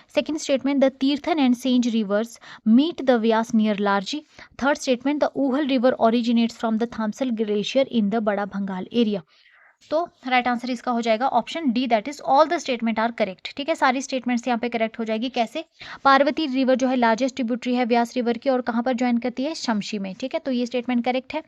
Second statement, the Tirthan and Sanj rivers meet the Vyas near Larji. Third statement, the Uhal river originates from the Thamsal glacier in the Bada Bhangal area. तो right answer इसका हो जाएगा option D, that is all the statement are correct. ठीक है, सारी statements यहाँ पे correct हो जाएगी। कैसे? पार्वती रिवर जो है लार्जेस्ट ट्रिब्यूटरी है व्यास रिवर की, और कहाँ पर ज्वाइन करती है? शमशी में। ठीक है, तो ये स्टेटमेंट करेक्ट है।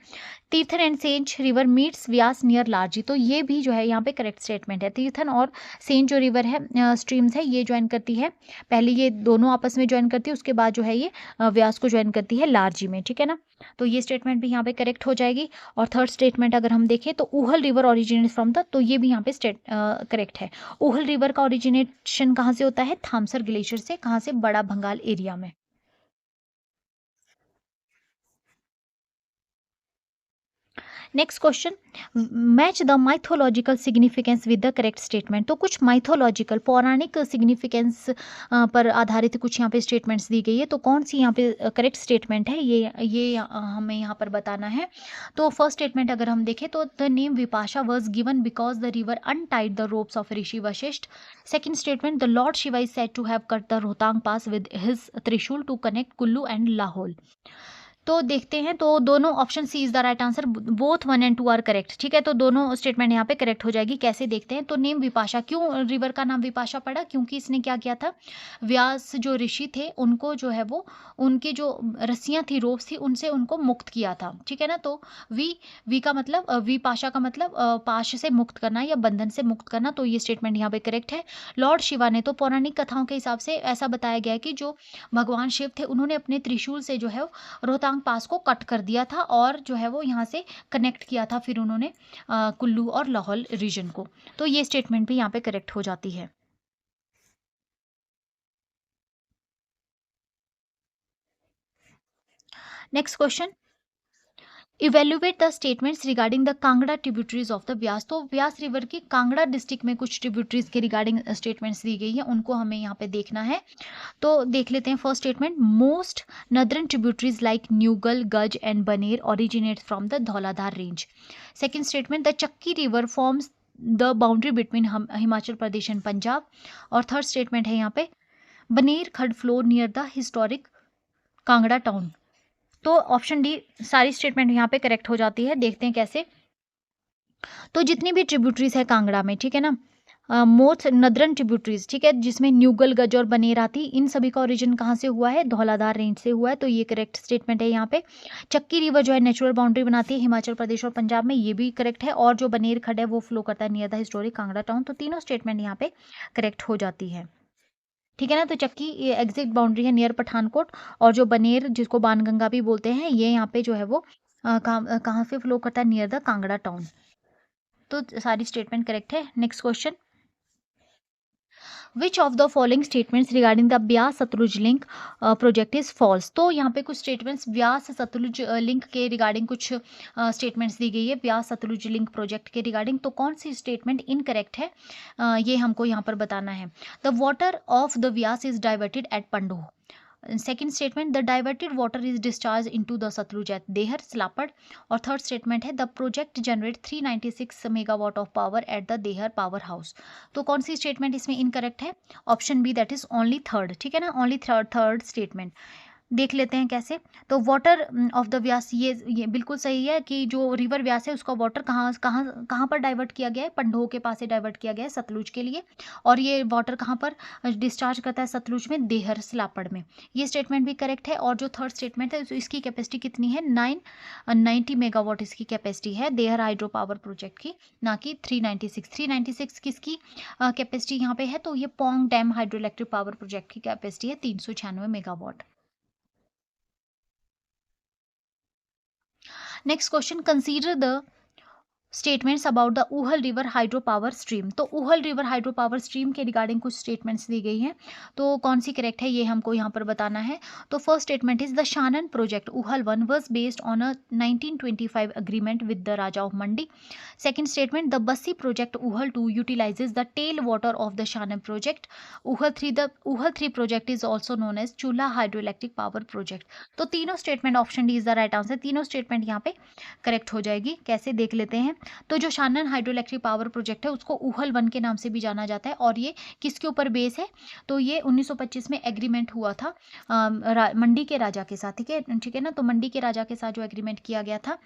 Tirthan and Sainj river meets Vyas near Larji, तो ये भी जो है यहाँ पे करेक्ट स्टेटमेंट है। तीर्थन और सेंच जो रिवर है, स्ट्रीम्स है, ये ज्वाइन करती है, पहले ये दोनों आपस में ज्वाइन करती है, उसके बाद जो है ये व्यास को ज्वाइन करती है लारजी में। ठीक है ना, तो ये स्टेटमेंट भी यहाँ पे करेक्ट हो जाएगी। और थर्ड स्टेटमेंट अगर हम देखें तो Uhl river originate from the, तो ये भी यहाँ पे करेक्ट है। ऊहल रिवर का ओरिजिनेशन कहाँ से होता है? थामसर ग्लेशियर से। कहाँ से? बड़ा बंगाल एरिया में। Next question, match the mythological significance with the correct statement. तो कुछ माइथोलॉजिकल पौराणिक सिग्निफिकेंस पर आधारित कुछ यहाँ पे स्टेटमेंट्स दी गई है, तो कौन सी यहाँ पे करेक्ट स्टेटमेंट है, ये हमें यहाँ पर बताना है। तो फर्स्ट स्टेटमेंट अगर हम देखें तो the name Vipasha was given because the river untied the ropes of Rishi Vashishtha. Second statement, the lord Shiva is said to have cut the Rohtang pass with his trishul to connect Kullu and Lahaul. तो देखते हैं, तो दोनों option C is the right answer, both 1 and 2 are correct. ठीक है, तो दोनों statement यहाँ पे करेक्ट हो जाएगी। कैसे? देखते हैं। तो नेम विपाशा, क्यों रिवर का नाम विपाशा पड़ा? क्योंकि इसने क्या किया था, व्यास जो ऋषि थे उनको जो है वो, उनकी जो रस्सियां थी, रोप्स थी, उनसे उनको मुक्त किया था। ठीक है ना, तो वी का मतलब विपाशा का मतलब पाश से मुक्त करना या बंधन से मुक्त करना, तो ये स्टेटमेंट यहाँ पे करेक्ट है। लॉर्ड शिवा ने, तो पौराणिक कथाओं के हिसाब से ऐसा बताया गया है कि जो भगवान शिव थे उन्होंने अपने त्रिशूल से जो है रोहतांग पास को कट कर दिया था और जो है वो यहाँ से कनेक्ट किया था, फिर उन्होंने कुल्लू और लाहौल रीजन को। तो ये स्टेटमेंट भी यहाँ पे करेक्ट हो जाती है। Next question, evaluate the statements regarding the Kangra tributaries of the Vyas. तो व्यास रिवर की कांगड़ा डिस्ट्रिक्ट में कुछ ट्रिब्यूटरीज के रिगार्डिंग स्टेटमेंट्स दी गई है, उनको हमें यहाँ पे देखना है। तो देख लेते हैं। First statement, most northern tributaries like Neugal, Gaj and Baner originate from the Dhauladhar range. Second statement, the Chakki river forms the boundary between Himachal Pradesh and Punjab. और थर्ड स्टेटमेंट है यहाँ पे, Baner Khad flow near the historic Kangra town. तो ऑप्शन डी सारी स्टेटमेंट यहाँ पे करेक्ट हो जाती है। देखते हैं कैसे। तो जितनी भी ट्रिब्यूटरीज है कांगड़ा में, ठीक है ना, मोस्ट नदरन ट्रिब्यूटरीज, ठीक है, जिसमें न्यूगल, गज और बनेर आती, इन सभी का ओरिजिन कहाँ से हुआ है? धौलाधार रेंज से हुआ है, तो ये करेक्ट स्टेटमेंट है यहाँ पे। चक्की रिवर जो है नेचुरल बाउंड्री बनाती है हिमाचल प्रदेश और पंजाब में, ये भी करेक्ट है। और जो बनेर खड है वो फ्लो करता है near the historic Kangra town, तो तीनों स्टेटमेंट यहाँ पे करेक्ट हो जाती है। ठीक है ना, तो चक्की एग्जैक्ट बाउंड्री है नियर पठानकोट, और जो बनेर जिसको बाणगंगा भी बोलते हैं, ये यहाँ पे जो है वो कहाँ से फ्लो करता है? Near the Kangra town. तो सारी स्टेटमेंट करेक्ट है। Next question, which of the following statements regarding the Beas Satluj link project is false. तो यहाँ पे कुछ स्टेटमेंट्स ब्यास सतलुज लिंक के रिगार्डिंग कुछ स्टेटमेंट्स दी गई है ब्यास सतलुज लिंक प्रोजेक्ट के रिगार्डिंग, तो कौन सी स्टेटमेंट इनकरेक्ट है, ये हमको यहाँ पर बताना है। The water of the Beas is diverted at Pandoh. Second statement, the diverted water is discharge into the Satluj at Dehar Salapar. और थर्ड स्टेटमेंट है, the project generate 396 megawatt of power at the Dehar power house. तो कौन सी स्टेटमेंट इसमें इनकरेक्ट है? Option B, that is only third. ठीक है ना, ओनली थर्ड स्टेटमेंट। देख लेते हैं कैसे। तो वाटर ऑफ द व्यास, ये बिल्कुल सही है कि जो रिवर व्यास है उसका वाटर कहाँ कहाँ कहाँ पर डाइवर्ट किया गया है? पंडोह के पास से डाइवर्ट किया गया है सतलुज के लिए। और ये वाटर कहाँ पर डिस्चार्ज करता है? सतलुज में, देहर स्लापड़ में। ये स्टेटमेंट भी करेक्ट है। और जो थर्ड स्टेटमेंट है, इसकी कैपेसिटी कितनी है? 990 मेगावाट इसकी कैपेसिटी है देहर हाइड्रो पावर प्रोजेक्ट की, ना कि 396 किसकी कैपेसिटी यहाँ पे है? तो ये Pong dam hydro electric power project की कैपेसिटी है 396 megawatt. Next question, consider the statements about the Uhl river hydro power stream. तो Uhl river hydro power stream के रिगार्डिंग कुछ स्टेटमेंट्स दी गई हैं, तो कौन सी करेक्ट है ये हमको यहाँ पर बताना है। तो first statement is the Shanan project Uhl 1 was based on a 1925 agreement with the raja of Mandi. Second statement, the Bassi project Uhl 2 utilises the tail water of the Shanan project. Uhl 3 project is also known as चूल्हा hydro electric power project. तो तीनों statement, option D is the right answer, तीनों statement यहाँ पे correct हो जाएगी। कैसे? देख लेते हैं। तो जो Shanan hydro electric power project है उसको ऊहल 1 के नाम से भी जाना जाता है और ये किसके ऊपर बेस है, तो ये 1925 में एग्रीमेंट हुआ था मंडी के राजा के साथ, ठीक है ना। तो मंडी के राजा के साथ जो एग्रीमेंट किया गया था,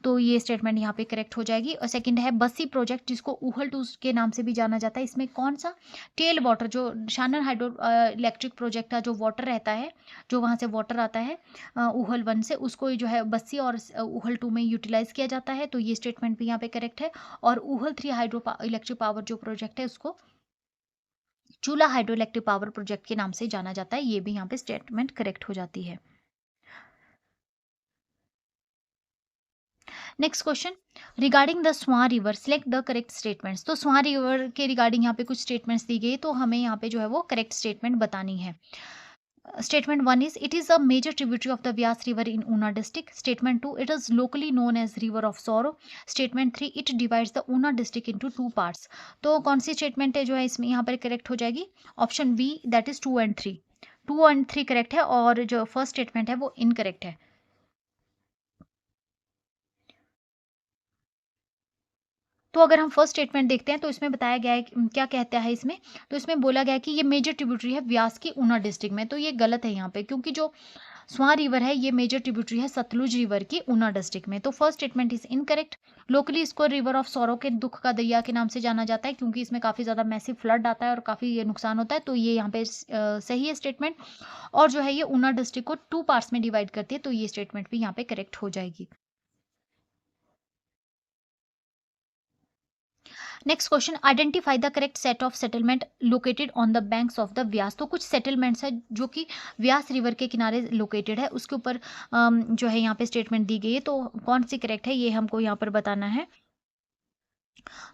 तो ये स्टेटमेंट यहाँ पे करेक्ट हो जाएगी। और सेकंड है बस्सी प्रोजेक्ट, जिसको ऊहल 2 के नाम से भी जाना जाता है। इसमें कौन सा टेल वाटर, जो शानन हाइड्रो इलेक्ट्रिक प्रोजेक्ट का जो वाटर रहता है, जो वहाँ से वाटर आता है ऊहल 1 से, उसको जो है बस्सी और ऊहल 2 में यूटिलाइज किया जाता है। तो ये स्टेटमेंट भी यहाँ पे करेक्ट है। और ऊहल 3 हाइड्रो इलेक्ट्रिक पावर जो प्रोजेक्ट है उसको चूला हाइड्रो इलेक्ट्रिक पावर प्रोजेक्ट के नाम से जाना जाता है। ये भी यहाँ पे स्टेटमेंट करेक्ट हो जाती है। Next question, regarding the Swan river select the correct statements. तो स्वां रिवर के रिगार्डिंग यहाँ पे कुछ स्टेटमेंट्स दी गई, तो हमें यहाँ पे जो है वो करेक्ट स्टेटमेंट बतानी है। Statement 1 is it is a major tributary of the Vyas river in Una district. Statement 2, it is locally known as river of sorrow. Statement 3, it divides the Una district into two parts. तो कौन सी statement है जो है इसमें यहाँ पर correct हो जाएगी, option B that is 2 and 3। 2 and 3 correct है और जो फर्स्ट स्टेटमेंट है वो इनकरेक्ट है। तो अगर हम फर्स्ट स्टेटमेंट देखते हैं तो इसमें बताया गया है क्या कहता है इसमें, तो इसमें बोला गया है कि ये मेजर ट्रिब्यूटरी है व्यास की ऊना डिस्ट्रिक्ट में। तो ये गलत है यहाँ पे, क्योंकि जो स्वां रिवर है ये मेजर ट्रिब्यूटरी है सतलुज रिवर की ऊना डिस्ट्रिक्ट में। तो first statement is incorrect. Locally इसको रिवर ऑफ सौरो के दुख का दरिया के नाम से जाना जाता है, क्योंकि इसमें काफ़ी ज़्यादा मैसिव फ्लड आता है और काफ़ी ये नुकसान होता है। तो ये यहाँ पे सही है स्टेटमेंट। और जो है ये ऊना डिस्ट्रिक्ट को 2 पार्ट्स में डिवाइड करती है, तो ये स्टेटमेंट भी यहाँ पे करेक्ट हो जाएगी। Next question, identify the correct set of settlement located on the banks of the Vyas. तो कुछ सेटलमेंट्स है जो कि व्यास रिवर के किनारे लोकेटेड है, उसके ऊपर जो है यहाँ पे स्टेटमेंट दी गई है। तो कौन सी करेक्ट है ये हमको यहाँ पर बताना है।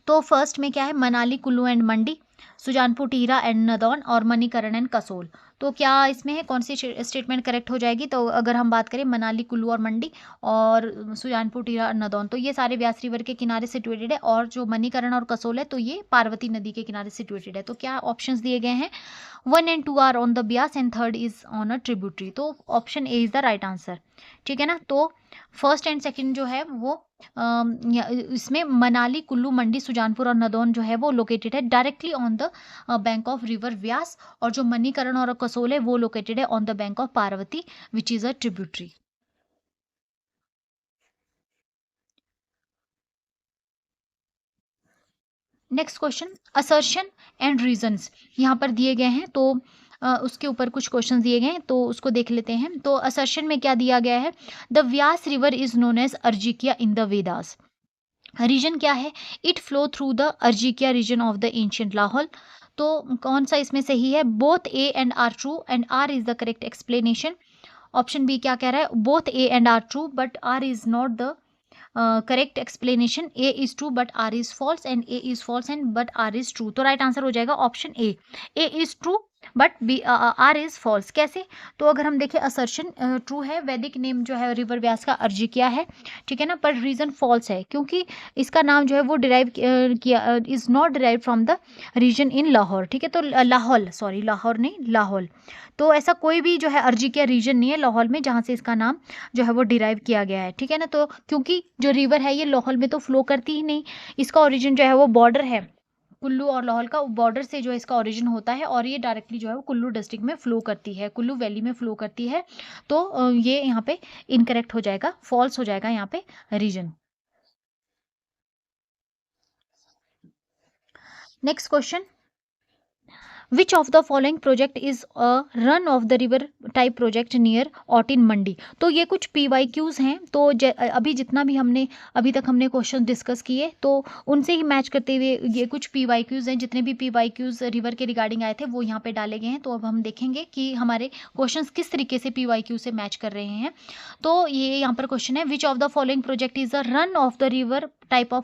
तो फर्स्ट में क्या है, Manali Kullu and Mandi, Sujanpur टीरा and Nadaun और मणिकरण एंड कसोल। तो क्या इसमें है, कौन सी स्टेटमेंट करेक्ट हो जाएगी। तो अगर हम बात करें मनाली कुल्लू और मंडी और सुजानपुर टीरा और नदौन, तो ये सारे व्यास रिवर के किनारे सिचुएटेड है। और जो मणिकरण और कसोल है तो ये पार्वती नदी के किनारे सिचुएटेड है। तो क्या ऑप्शंस दिए गए हैं, 1 and 2 are on the Beas and third is on a tributary. तो option A is the right answer, ठीक है ना। तो फर्स्ट एंड सेकंड जो है वो इसमें मनाली कुल्लू मंडी सुजानपुर और नदौन जो है वो लोकेटेड है directly on the bank of river Beas, और जो मणिकरण और कसोल है वो लोकेटेड है on the bank of Parvati which is a tributary. Next question, assertion and reasons यहाँ पर दिए गए हैं। तो उसके ऊपर कुछ क्वेश्चन दिए गए हैं, तो उसको देख लेते हैं। तो असर्शन में क्या दिया गया है, the Vyas river is known as Arjikiya in the Vedas. Reason क्या है, it flow through the Arjikiya region of the ancient Lahaul. तो कौन सा इसमें सही है, both A and R true and R is the correct explanation. Option B क्या कह रहा है, both A and R true but R is not the correct explanation, A is true but R is false and A is false and but R is true. तो right answer हो जाएगा option A is true but B R is false. कैसे, तो अगर हम देखें assertion true है, वैदिक नेम जो है रिवर व्यास का अर्जिकिया है, ठीक है ना, पर रीजन फॉल्स है क्योंकि इसका नाम जो है वो डिराइव किया is not derive from the region in Lahore, ठीक है। तो लाहौल, सॉरी लाहौर नहीं लाहौल, तो ऐसा कोई भी जो है अर्जिकिया रीजन नहीं है लाहौल में जहाँ से इसका नाम जो है वो डिराइव किया गया है, ठीक है ना। तो क्योंकि जो रिवर है ये लाहौल में तो फ्लो करती ही नहीं, इसका ओरिजिन जो है वो बॉर्डर है कुल्लू और लाहौल का, बॉर्डर से जो है इसका ओरिजिन होता है और ये डायरेक्टली जो है वो कुल्लू डिस्ट्रिक्ट में फ्लो करती है, कुल्लू वैली में फ्लो करती है। तो ये यहाँ पे इनकरेक्ट हो जाएगा, फॉल्स हो जाएगा यहाँ पे reason. Next question, which of the following project is a run of the river type project near Aut in Mandi. तो ये कुछ PYQs हैं। तो अभी जितना भी हमने अभी तक हमने क्वेश्चन डिस्कस किए तो उनसे ही मैच करते हुए ये कुछ PYQs हैं। जितने भी PYQs रिवर के रिगार्डिंग आए थे वो यहाँ पे डाले गए हैं। तो अब हम देखेंगे कि हमारे क्वेश्चंस किस तरीके से PYQ से मैच कर रहे हैं। तो ये यहाँ पर क्वेश्चन है, which of the following project is a run of the river type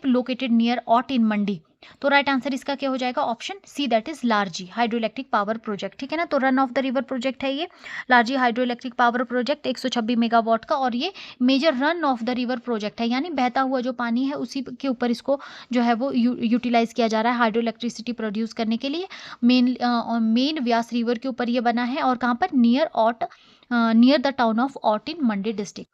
located near Aut in Mandi. तो राइट आंसर इसका क्या हो जाएगा, option C that is Larji hydro electric power project, ठीक है ना। तो run of the river project है ये Larji hydro electric power project 126 megawatt का, और ये major run of the river project है, यानी बहता हुआ जो पानी है उसी के ऊपर इसको जो है वो यूटिलाइज किया जा रहा है हाइड्रो इलेक्ट्रिसिटी प्रोड्यूस करने के लिए। मेन व्यास रिवर के ऊपर ये बना है और कहाँ पर, near the town of Aut in Mandi district.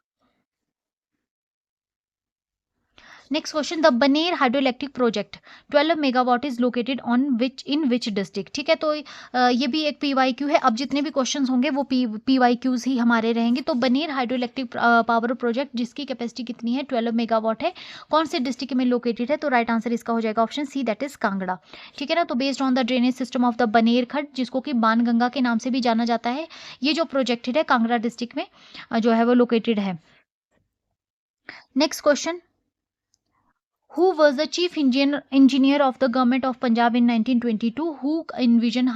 Next question, the Baner hydroelectric project 12 megawatt is located on which in which district. ठीक है, तो ये भी एक पीवाईक्यू है। अब जितने भी क्वेश्चंस होंगे वो पीवाईक्यूज ही हमारे रहेंगे। तो बनेर हाइड्रोइलेक्ट्रिक पावर प्रोजेक्ट जिसकी कैपेसिटी कितनी है 12 मेगावाट है, कौन से डिस्ट्रिक्ट में लोकेटेड है? तो राइट आंसर इसका हो जाएगा option C, that is Kangra. ठीक है ना, तो based on the drainage system of the Baner Khad, जिसको कि बाणगंगा के नाम से भी जाना जाता है, ये जो प्रोजेक्टेड है कांगड़ा डिस्ट्रिक्ट में जो है वो लोकेटेड है। Next question, who was the chief engineer of the government of Punjab in 1922 who envisioned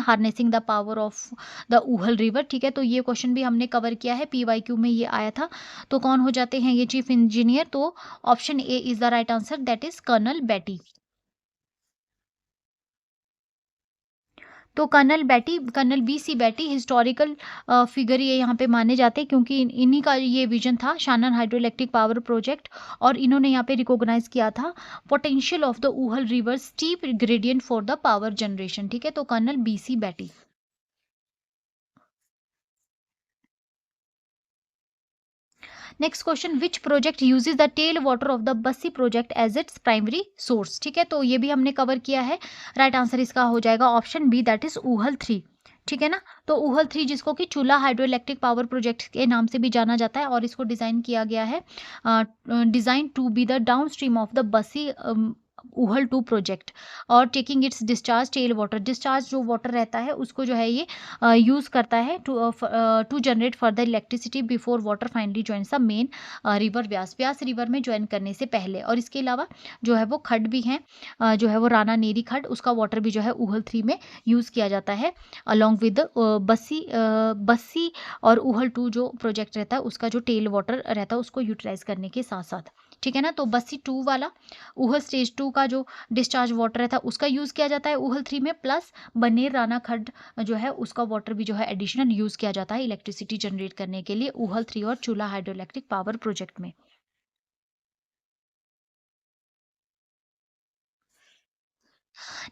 harnessing the power of the Uhal river। ठीक है, तो ये क्वेश्चन भी हमने कवर किया है, पीवाईक्यू में ये आया था। तो कौन हो जाते हैं ये चीफ इंजीनियर? तो option A is the right answer, that is colonel Batty. तो colonel BC Batty historical figure ये यहाँ पे माने जाते हैं, क्योंकि इन्हीं का ये विजन था शानन हाइड्रोइलेक्ट्रिक पावर प्रोजेक्ट, और इन्होंने यहाँ पे रिकॉग्नाइज किया था potential of the Uhl river steep gradient for the power generation. ठीक है, तो colonel BC Batty. Next question, which project uses the tail water of the Bassi project as its primary source. ठीक है, तो ये भी हमने कवर किया है। राइट आंसर इसका हो जाएगा option B, that is Uhl 3। ठीक है ना, तो ऊहल 3 जिसको कि चूल्हा हाइड्रोइलेक्ट्रिक पावर प्रोजेक्ट के नाम से भी जाना जाता है, और इसको डिजाइन किया गया है design to be the downstream of the Bassi Uhl 2 project, और taking its discharge tail water, discharge जो वाटर रहता है उसको जो है ये यूज़ करता है to generate further electricity before water finally joins the main river Beas, Beas river में ज्वाइन करने से पहले। और इसके अलावा जो है वो खड्ड भी हैं, जो है वो राणा नेरी खड्ड, उसका वाटर भी जो है ऊहल 3 में यूज़ किया जाता है अलॉन्ग विद बस्सी और ऊहल 2 जो प्रोजेक्ट रहता है उसका जो टेल वाटर रहता है उसको यूटिलाइज करने के साथ साथ। ठीक है ना, तो बस्सी 2 वाला ऊहल स्टेज 2 का जो डिस्चार्ज वाटर रहता है उसका यूज़ किया जाता है ऊहल 3 में, प्लस बनेर राणा खड्ड जो है उसका वाटर भी जो है एडिशनल यूज़ किया जाता है इलेक्ट्रिसिटी जनरेट करने के लिए ऊहल 3 और चूल्हा हाइड्रोइलेक्ट्रिक पावर प्रोजेक्ट में।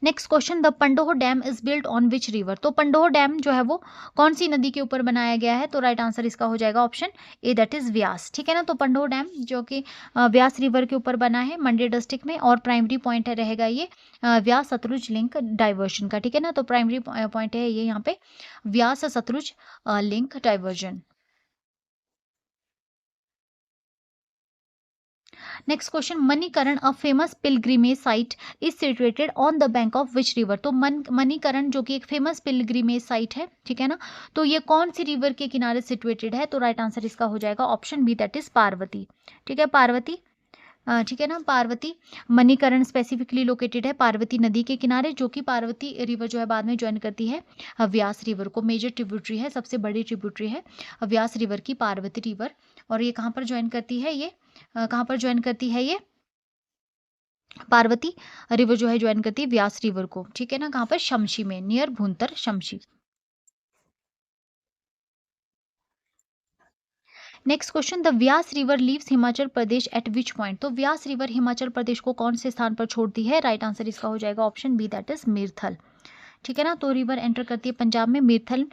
Next question, the Pandoh dam is built on which river. तो पंडोह डैम जो है वो कौन सी नदी के ऊपर बनाया गया है? तो राइट आंसर इसका हो जाएगा ऑप्शन ए, दैट इज व्यास। ठीक है ना, तो पंडोह डैम जो कि व्यास रिवर के ऊपर बना है मंडी डिस्ट्रिक्ट में, और प्राइमरी पॉइंट है रहेगा ये व्यास सतलुज लिंक डाइवर्जन का। ठीक है ना, तो प्राइमरी पॉइंट है ये यहाँ पे Beas Sutlej link diversion. Next question, Manikaran a famous pilgrimage site is situated on the bank of which river. तो मणिकरण जो कि एक फेमस पिलग्रिमेज साइट है, ठीक है ना, तो ये कौन सी रिवर के किनारे सिचुएटेड है? तो राइट आंसर इसका हो जाएगा option B, that is Parvati. ठीक है, पार्वती। ठीक है ना, पार्वती मणिकरण स्पेसिफिकली लोकेटेड है पार्वती नदी के किनारे, जो कि पार्वती रिवर जो है बाद में ज्वाइन करती है व्यास रिवर को। मेजर ट्रिब्यूटरी है, सबसे बड़ी ट्रिब्यूटरी है व्यास रिवर की पार्वती रिवर। और ये कहाँ पर ज्वाइन करती है? ये कहाँ पर ज्वाइन करती है? ये पार्वती रिवर जो है ज्वाइन करती है व्यास रिवर को। ठीक है ना, कहाँ पर? शमशी में, near Bhuntar Shamshi. Next question, the Vyas river leaves Himachal Pradesh at which point. तो व्यास रिवर हिमाचल प्रदेश को कौन से स्थान पर छोड़ती है? राइट आंसर इसका हो जाएगा ऑप्शन बी, दैट इज मीरथल। ठीक है ना, तो रिवर एंटर करती है पंजाब में मीरथल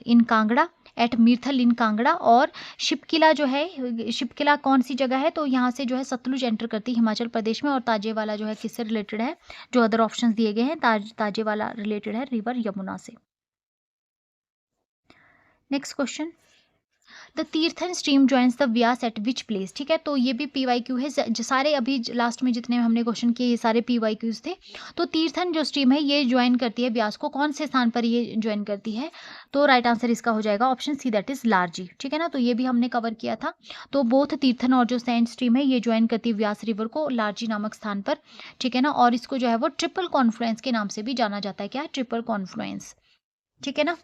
इन कांगड़ा, एट मीरथल इन कांगड़ा। और शिपकिला जो है, शिपकिला कौन सी जगह है? तो यहाँ से जो है सतलुज एंटर करती है हिमाचल प्रदेश में। और ताजेवाला जो है किससे रिलेटेड है? जो अदर ऑप्शंस दिए गए हैं, ताजेवाला रिलेटेड है रिवर यमुना से। Next question, the Tirthan stream joins the Vyas at which place. ठीक है, तो ये भी पीवाईक्यू है, सारे अभी लास्ट में जितने हमने क्वेश्चन किए ये सारे पीवाईक्यूज थे। तो तीर्थन जो स्ट्रीम है ये ज्वाइन करती है व्यास को, कौन से स्थान पर ये ज्वाइन करती है? तो राइट आंसर इसका हो जाएगा option C, that is Larji. ठीक है ना, तो ये भी हमने कवर किया था। तो बोथ तीर्थन और जो सैंड स्ट्रीम है ये ज्वाइन करती है व्यास रिवर को लारजी नामक स्थान पर। ठीक है ना, और इसको जो है वो ट्रिपल कॉन्फ्लुएंस के नाम से भी जाना जाता है। क्या? Triple Confluence. ठीक है ना,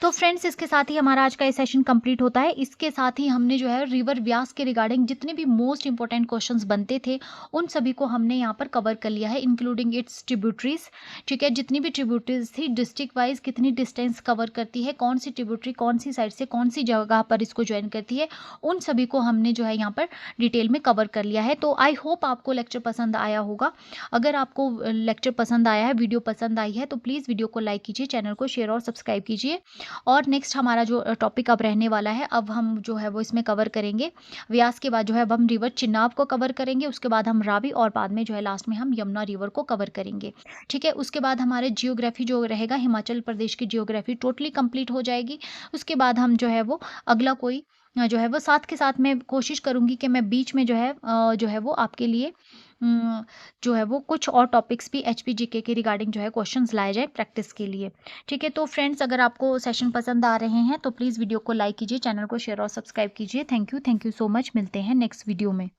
तो फ्रेंड्स इसके साथ ही हमारा आज का ये सेशन कंप्लीट होता है। इसके साथ ही हमने जो है रिवर व्यास के रिगार्डिंग जितने भी मोस्ट इंपॉर्टेंट क्वेश्चंस बनते थे उन सभी को हमने यहाँ पर कवर कर लिया है, इंक्लूडिंग इट्स ट्रिब्यूटरीज। ठीक है, जितनी भी ट्रिब्यूटरीज थी डिस्ट्रिक्ट वाइज कितनी डिस्टेंस कवर करती है, कौन सी ट्रिब्यूटरी कौन सी साइड से कौन सी जगह पर इसको ज्वाइन करती है, उन सभी को हमने जो है यहाँ पर डिटेल में कवर कर लिया है। तो आई होप आपको लेक्चर पसंद आया होगा। अगर आपको लेक्चर पसंद आया है, वीडियो पसंद आई है, तो प्लीज़ वीडियो को लाइक कीजिए, चैनल को शेयर और सब्सक्राइब कीजिए। और नेक्स्ट हमारा जो टॉपिक अब रहने वाला है, अब हम जो है वो इसमें कवर करेंगे व्यास के बाद जो है अब हम रिवर चिनाब को कवर करेंगे, उसके बाद हम रावी और बाद में जो है लास्ट में हम यमुना रिवर को कवर करेंगे। ठीक है, उसके बाद हमारे जियोग्राफी जो रहेगा, हिमाचल प्रदेश की जियोग्राफी टोटली कंप्लीट हो जाएगी। उसके बाद हम जो है वो अगला कोई जो है वो साथ के साथ मैं कोशिश करूँगी कि मैं बीच में जो है वो आपके लिए उम, जो है वो कुछ और टॉपिक्स भी एचपीजीके के रिगार्डिंग जो है क्वेश्चंस लाए जाएँ प्रैक्टिस के लिए। ठीक है, तो फ्रेंड्स अगर आपको सेशन पसंद आ रहे हैं तो प्लीज़ वीडियो को लाइक कीजिए, चैनल को शेयर और सब्सक्राइब कीजिए। Thank you so much. मिलते हैं नेक्स्ट वीडियो में।